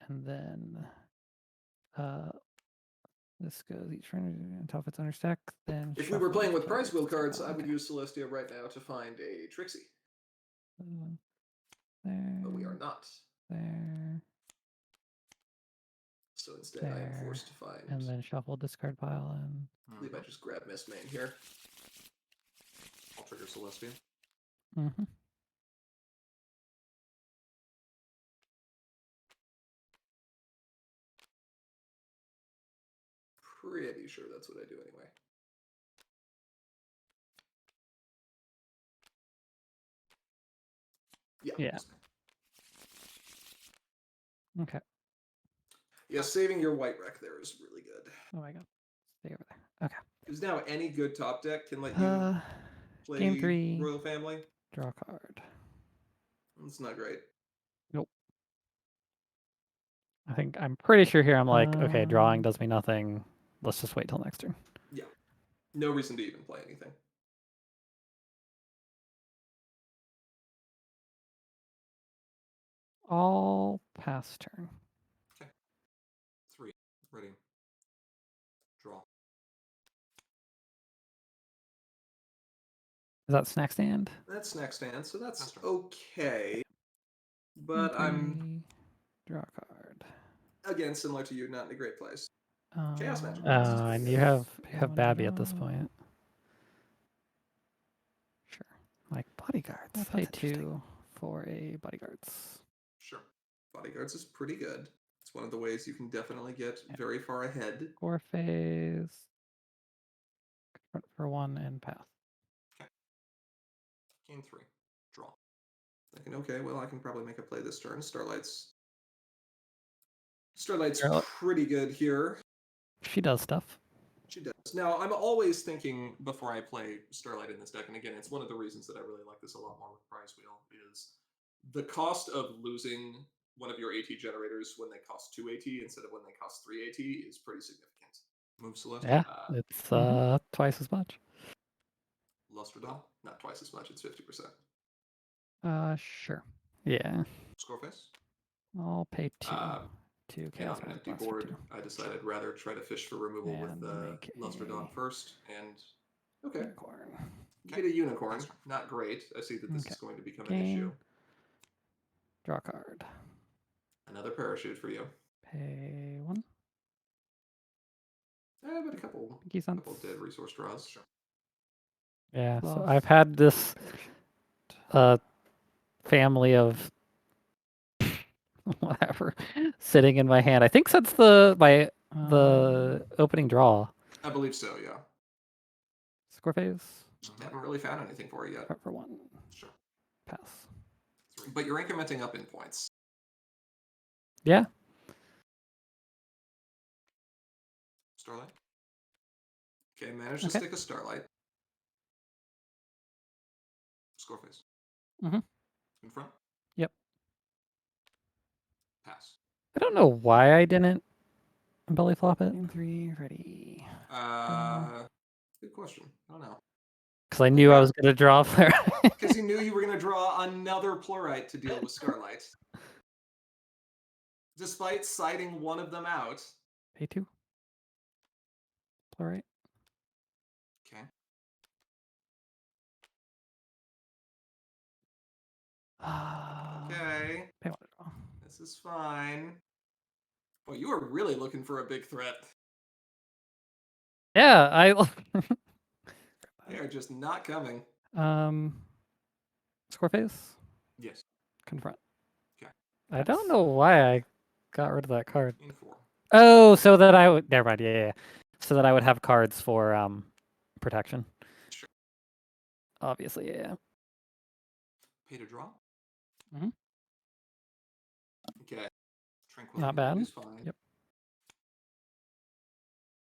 And then this goes each friend until if it's under stack, then If we were playing with prize wheel cards, cards, I would use Celestia right now to find a Trixie. There, But we are not. there, So instead I am forced to find... and then shuffle discard pile and... I believe I just grab Mistmane here. I'll trigger Celestia. Mm-hmm. Pretty sure that's what I do anyway. Yeah. Okay. Yeah, saving your white wreck there is really good. Oh my god. Stay over there. Okay. Because now any good top deck can let you play game 3. Royal Family. Draw a card. It's not great. Nope. I'm pretty sure here I'm like, okay, drawing does me nothing. Let's just wait till next turn. Yeah. No reason to even play anything. All pass turn. Okay. 3. Ready. Draw. Is that snack stand? That's snack stand, so that's okay. But I'm... Draw a card. Again, similar to you, not in a great place. Chaos Magic. And you have Babby at this point. Sure. Like bodyguards. I'll pay 2 for a bodyguards. Sure. Bodyguards is pretty good. It's one of the ways you can definitely get very far ahead. Score phase. Confront for 1 and pass. Okay. Game 3. Draw. Thinking, okay, well, I can probably make a play this turn. Starlight's pretty good here. She does stuff. She does. Now, I'm always thinking before I play Starlight in this deck, and again, it's one of the reasons that I really like this a lot more with Prize Wheel, is the cost of losing one of your AT generators when they cost 2 AT instead of when they cost 3 AT is pretty significant. Move Celeste. Yeah, it's twice as much. Luster Doll? Not twice as much, it's 50%. Sure. Yeah. Score face? I'll pay 2. 2 And chaos on an magic empty blast for board, 2. I decided rather try to fish for removal with Luster Dawn first, and okay. Unicorn. Get a unicorn. Not great. I see that this is going to become an issue. Draw a card. Another parachute for you. Pay 1. But a couple dead resource draws. Sure. Yeah, so I've had this family of whatever sitting in my hand. I think since the opening draw. I believe so, yeah. Score phase. Haven't really found anything for you yet. Cut for 1. Sure. Pass. 3. But you're incrementing up in points. Yeah. Starlight. Okay, managed to stick a Starlight. Score face. Mhm. Confront. Yep. Pass. I don't know why I didn't belly flop it. 3, ready. Good question. I don't know. Because I knew I was going to draw a flare. Because you knew you were going to draw another Plurite to deal with Scarlight. Despite citing one of them out. Pay 2. All right. Okay. Okay. Pay 1 to draw. This is fine. Well, you are really looking for a big threat. Yeah, They are just not coming. Score face. Yes. Confront. Okay. I don't know why I got rid of that card. In 4. Oh, so that I would. Never mind. Yeah. So that I would have cards for protection. Sure. Obviously, yeah. Pay to draw. Okay. Tranquility. Not bad. Is fine. Yep.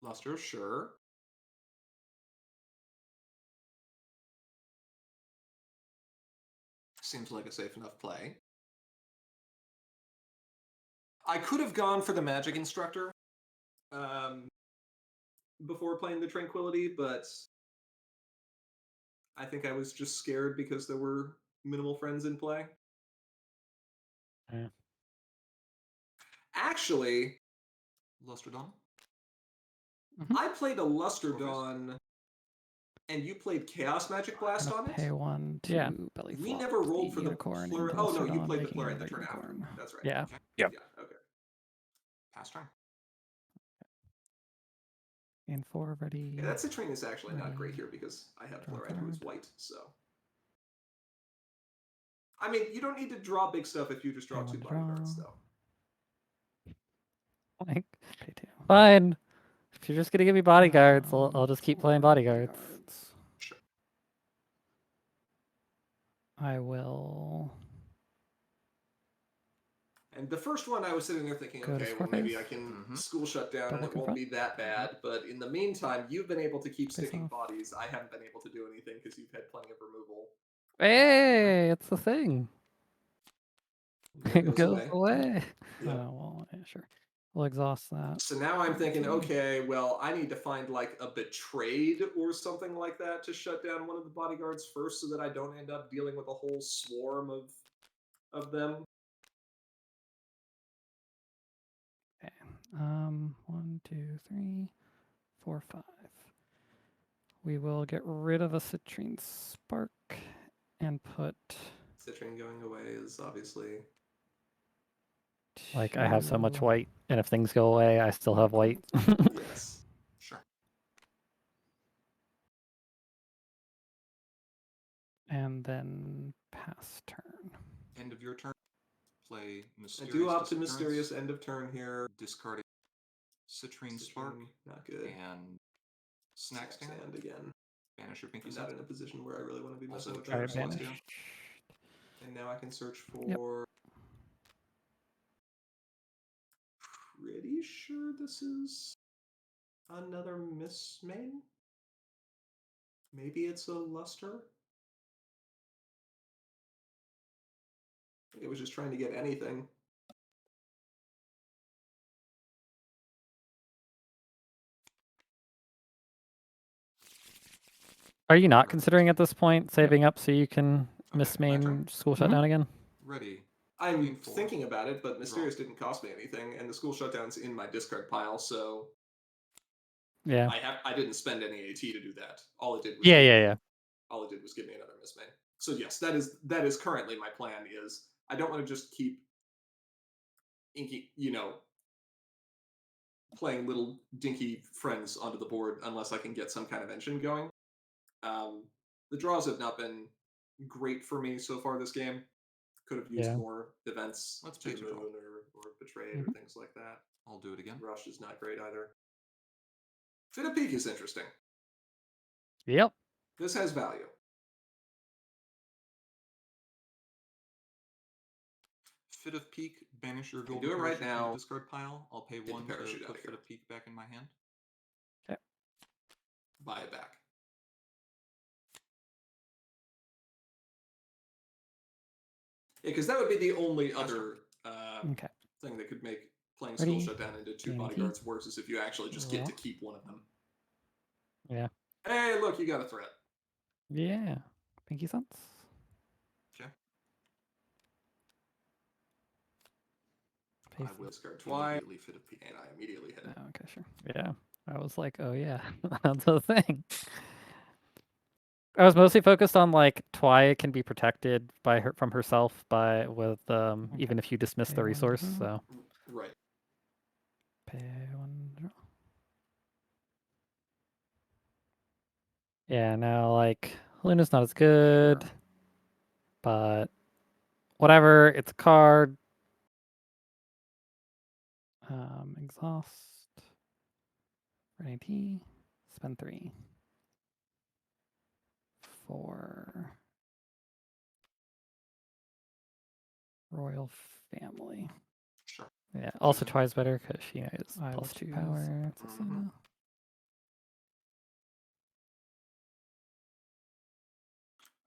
Luster, sure. Seems like a safe enough play. I could have gone for the Magic Instructor before playing the Tranquility, but I think I was just scared because there were minimal friends in play. Yeah. Actually, Luster Dawn. I played a Luster Dawn, and you played Chaos Magic Blast on it? Pay 1 to Yeah. belly We flop never rolled the for the unicorn. Plur- into Oh, no, Luster you Dawn, played the making Plurite the another turn after. unicorn. That's right. Yeah. Okay. Yep. Yeah, okay. Pass turn. In 4, ready. Yeah, that citrine is actually not great Ready. here because I have Draw Plurite who is card. white, so. I mean, you don't need to draw big stuff if you just draw Pay 2 1 to bodyguards, draw. though. Like, pay 2. Fine. If you're just gonna give me bodyguards, I'll just keep playing bodyguards. Sure. I will. And the first one, I was sitting there thinking, Go to okay, well, maybe I Scarface. can school shut down and Double it won't be confront. that bad. But in the meantime, you've been able to keep Face sticking off. bodies. I haven't been able to do anything because you've had plenty of removal. Hey, it's a thing. It It goes away. Yeah. Oh, well, yeah, sure. We'll exhaust that. So now I'm thinking, okay, well, I need to find like a betrayed or something like that to shut down one of the bodyguards first, so that I don't end up dealing with a whole swarm of them. Okay. 1, 2, 3, 4, 5. We will get rid of a citrine spark and put. Citrine going away is obviously. Like, I have so much 2. white, and if things go away, I still have white. Yes. Sure. And then pass turn. End of your turn. Play I Mysterious do opt to Disappearance, mysterious end of turn here. discarding Citrine Spark Citrine, not good. and Snack Stand. again. Banish your Pinky I'm not Sense. in a position where I really want to be Also messing with trigger that. Alright, slots banish. down. And now I can search Yep. for. Pretty sure this is another Miss Main. Maybe it's a Luster. I think it was just trying to get anything. Are you not considering at this point saving up so you can miss my main turn. school shutdown again? Ready. I'm In 4. thinking about it, but Mysterious didn't cost me anything, and the school shutdown's in my discard pile, so Yeah. I didn't spend any AT to do that. All it did was Yeah. all it did was give me another Miss Main. So yes, that is currently my plan. Is I don't want to just keep inky, playing little dinky friends onto the board unless I can get some kind of engine going. The draws have not been great for me so far this game. Could have used Yeah. more events. Let's to take the a draw. moon or betrayed or things like that. I'll do it again. Rush is not great either. Fit of Peak is interesting. Yep. This has value. Fit of Peak, banish your can golden do it right parachute from now. the discard pile. I'll pay Get the 1 to parachute out put of Fit here. of Peak back in my hand. Buy it back. because that would be the only That's other Okay. thing that could make playing Ready? School Shutdown into 2 TNT. bodyguards worse is if you actually just get to Roll. keep one of them. Yeah. Hey, look, you got a threat. Yeah. Pinky sense. Okay. I Face. will discard twice, immediately fit a P, and I immediately hit it. Oh, okay, sure. Yeah. I was like, oh yeah, that's the thing. I was mostly focused on like Twy can be protected by her from herself by with even if you dismiss Pay the one resource. draw. So Right. Pay 1 draw. yeah, now like Luna's not as good, but whatever. It's a card. Exhaust. For an AP. Spend 3. 4. Royal family. Sure. Yeah. Also Choosing. Twy's better because she is I will plus 2 choose power. Assassina.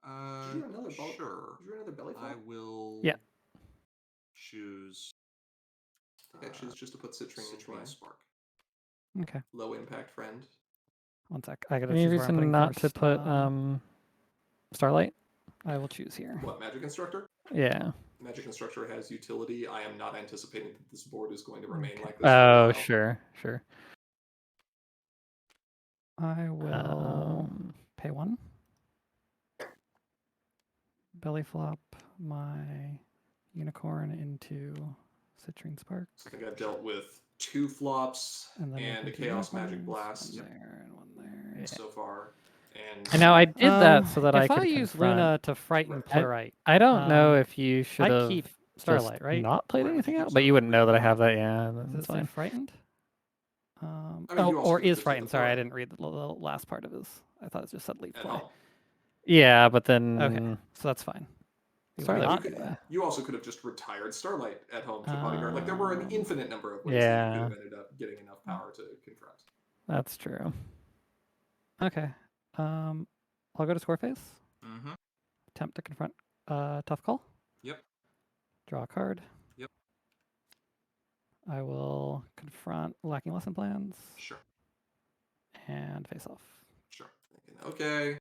Did you do another Sure. Did you do another belly I flop? will. Yeah. Choose. I think I choose just to put Citrine in Twy. Spark. Okay. Low impact friend. One sec. I gotta Any choose where I'm reason putting not first. to put Starlight? I will choose here. What, Magic Instructor? Yeah. Magic Instructor has utility. I am not anticipating that this board is going to remain Okay. like this for a Oh, while. sure, sure. I will pay 1. Belly flop my unicorn into Citrine Spark. So I think I've dealt with 2 flops And then and a open 2 Chaos Magic unicorns, Blast One there and one there. so far. And And now I did that so that I if could I use confront. Luna to frighten Right. Plurite, I don't know if you should I have keep just Starlight, right? not played Right, anything you out, keep but you wouldn't know that I Starlight. have that. Yeah, Does that's it say fine. frightened? I mean, Oh, you also or could have is just hit the frightened. Sorry, I Plurite didn't read the last part of his. I thought it just said leave at play. home. Yeah, but then Okay, so that's fine. You would I mean, Starlight not you, do could, that. you also could have just retired Starlight at home to bodyguard. Like, there were an infinite number of ways that yeah. you could have ended up getting enough power to confront. That's true. Okay. I'll go to score phase. Mm-hmm. Attempt to confront tough call. Yep. Draw a card. Yep. I will confront lacking lesson plans Sure. and face off. Sure. Thinking, okay.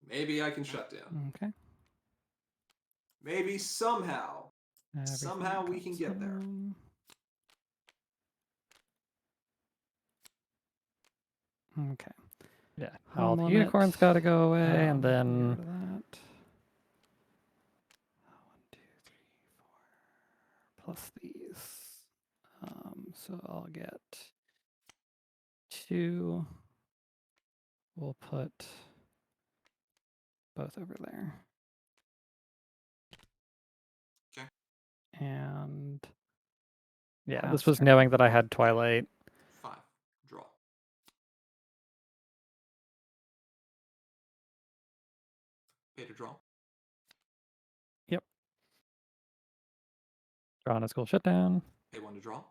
Maybe I can shut down. Okay. Maybe somehow Everything we can comes get there. home. Okay. Yeah. Home All the limit. unicorns got to go away, and Get then rid of that. 1, 2, 3, 4. Plus these. So I'll get 2. We'll put both over there. Okay. And yeah, pass this was turn. knowing that I had Twilight. 5. Draw. Pay to draw. Drawing a school shutdown. Pay 1 to draw.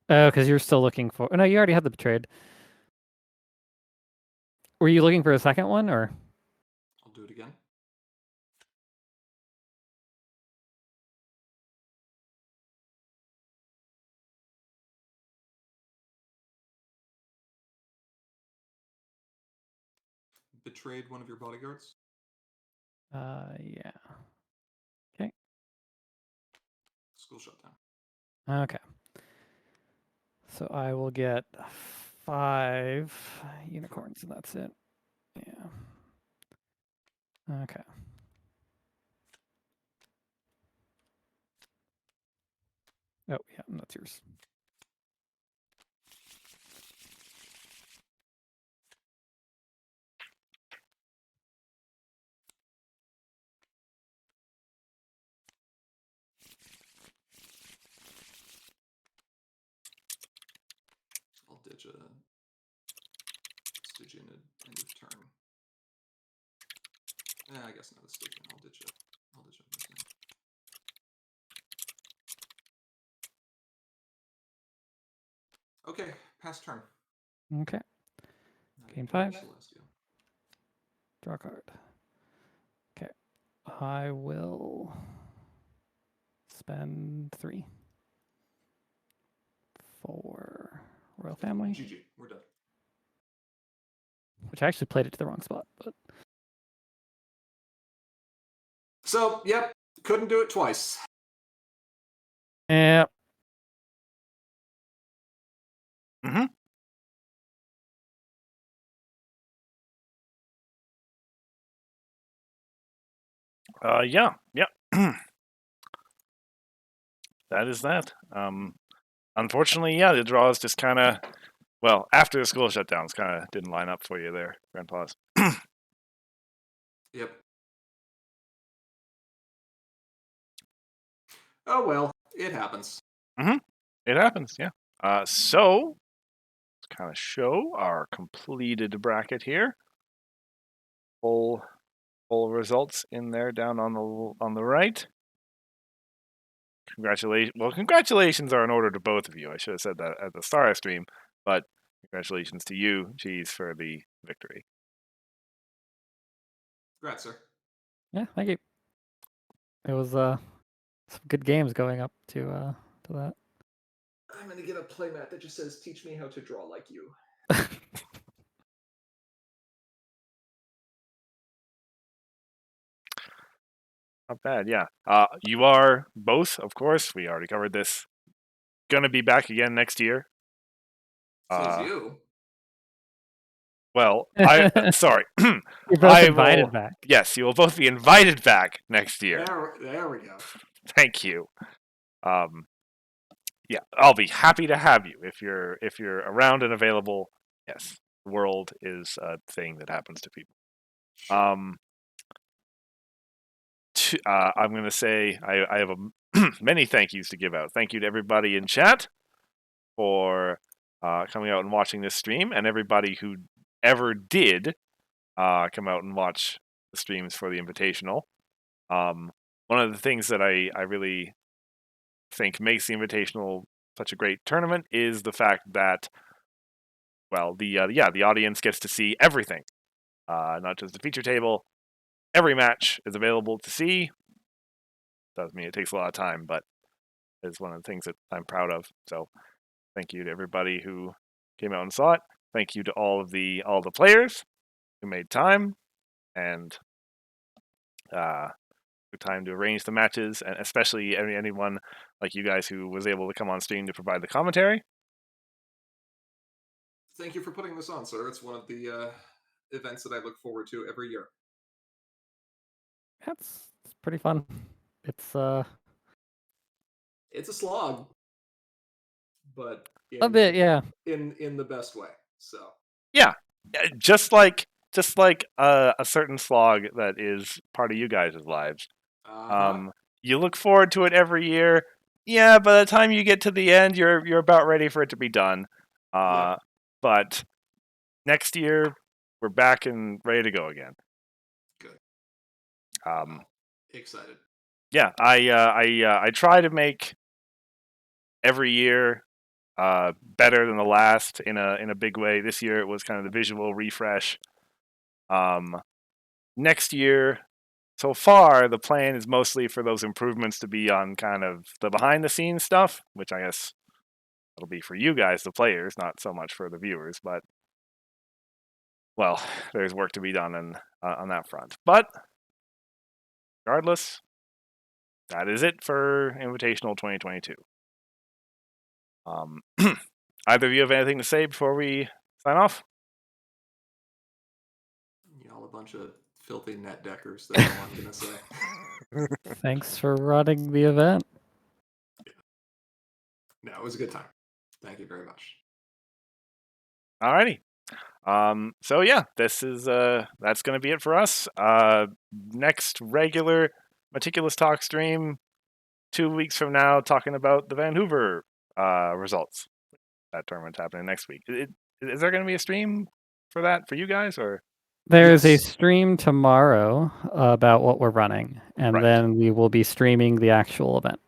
Oh, because you're still looking for. Oh, no, you already had the betrayed. Were you looking for a second one, or? I'll do it again. Betrayed one of your bodyguards. Yeah. School shutdown. Okay. So I will get 5 unicorns, and that's it. Yeah. Okay. Oh, yeah, and that's yours. I'll ditch a Stygian at end of turn. I guess not a Stygian. I'll ditch it. Okay, pass turn. Okay. Not Game even 5. Celestia. Draw a card. I will spend 3 for Royal Family, GG. We're done. which I actually played it to the wrong spot. But So, yep, couldn't do it twice. yeah, Mm-hmm. Yeah. That is that. Unfortunately, yeah, the draws just kind of, well, after the school shutdowns, kind of didn't line up for you there, Grand Pause. Yep. Oh well, it happens. It happens, yeah. So, let's kind of show our completed bracket here. Full results in there down on the right. Congratulations are in order to both of you. I should have said that at the start of stream, but congratulations to you, Cheese, for the victory. Congrats, sir. yeah, thank you. It was some good games going up to that. I'm gonna get a playmat that just says "Teach me how to draw like you." Not bad, yeah. You are both, of course. We already covered this. Gonna be back again next year. Says you. Well, sorry. You're both I invited will, back. Yes, you will both be invited back next year. There we go. Thank you. Yeah, I'll be happy to have you if you're around and available. Yes, the world is a thing that happens to people. I'm going to say I have many thank yous to give out. Thank you to everybody in chat for coming out and watching this stream, and everybody who ever did come out and watch the streams for the Invitational. One of the things that I really think makes the Invitational such a great tournament is the fact that, well, the audience gets to see everything, not just the feature table. Every match is available to see. Does mean it takes a lot of time, but it's one of the things that I'm proud of. So, thank you to everybody who came out and saw it. Thank you to all the players who made time and took time to arrange the matches, and especially anyone like you guys who was able to come on stream to provide the commentary. Thank you for putting this on, sir. It's one of the events that I look forward to every year. It's pretty fun. It's a slog, but a bit, yeah. in the best way. So yeah, just like a certain slog that is part of you guys' lives. You look forward to it every year. Yeah, by the time you get to the end, you're about ready for it to be done. Yep. But next year we're back and ready to go again. Good. Excited. Yeah, I try to make every year better than the last in a big way. This year it was kind of the visual refresh. Next year, so far, the plan is mostly for those improvements to be on kind of the behind-the-scenes stuff, which I guess it'll be for you guys, the players, not so much for the viewers. But, well, there's work to be done on that front. But, regardless, that is it for Invitational 2022. Either of you have anything to say before we sign off? Y'all a bunch of filthy net deckers. That's all I'm gonna say. Thanks for running the event. No, it was a good time. Thank you very much. Alrighty. So yeah, this is that's gonna be it for us. Next regular Meticulous Talk stream 2 weeks from now, talking about the Vancouver results. That tournament's happening next week. Is there gonna be a stream for that for you guys, or? There's a Yes. stream tomorrow about what we're running, and Right. then we will be streaming the actual event.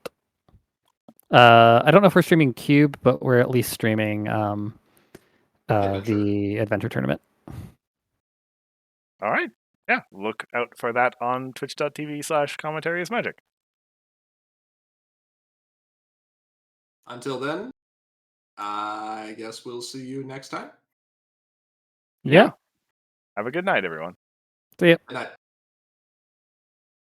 I don't know if we're streaming Cube, but we're at least streaming Adventure. the Adventure Tournament. All right. yeah, look out for that on twitch.tv/commentary is magic. Until then, I guess we'll see you next time. Yeah. Have a good night, everyone. See ya. Good night.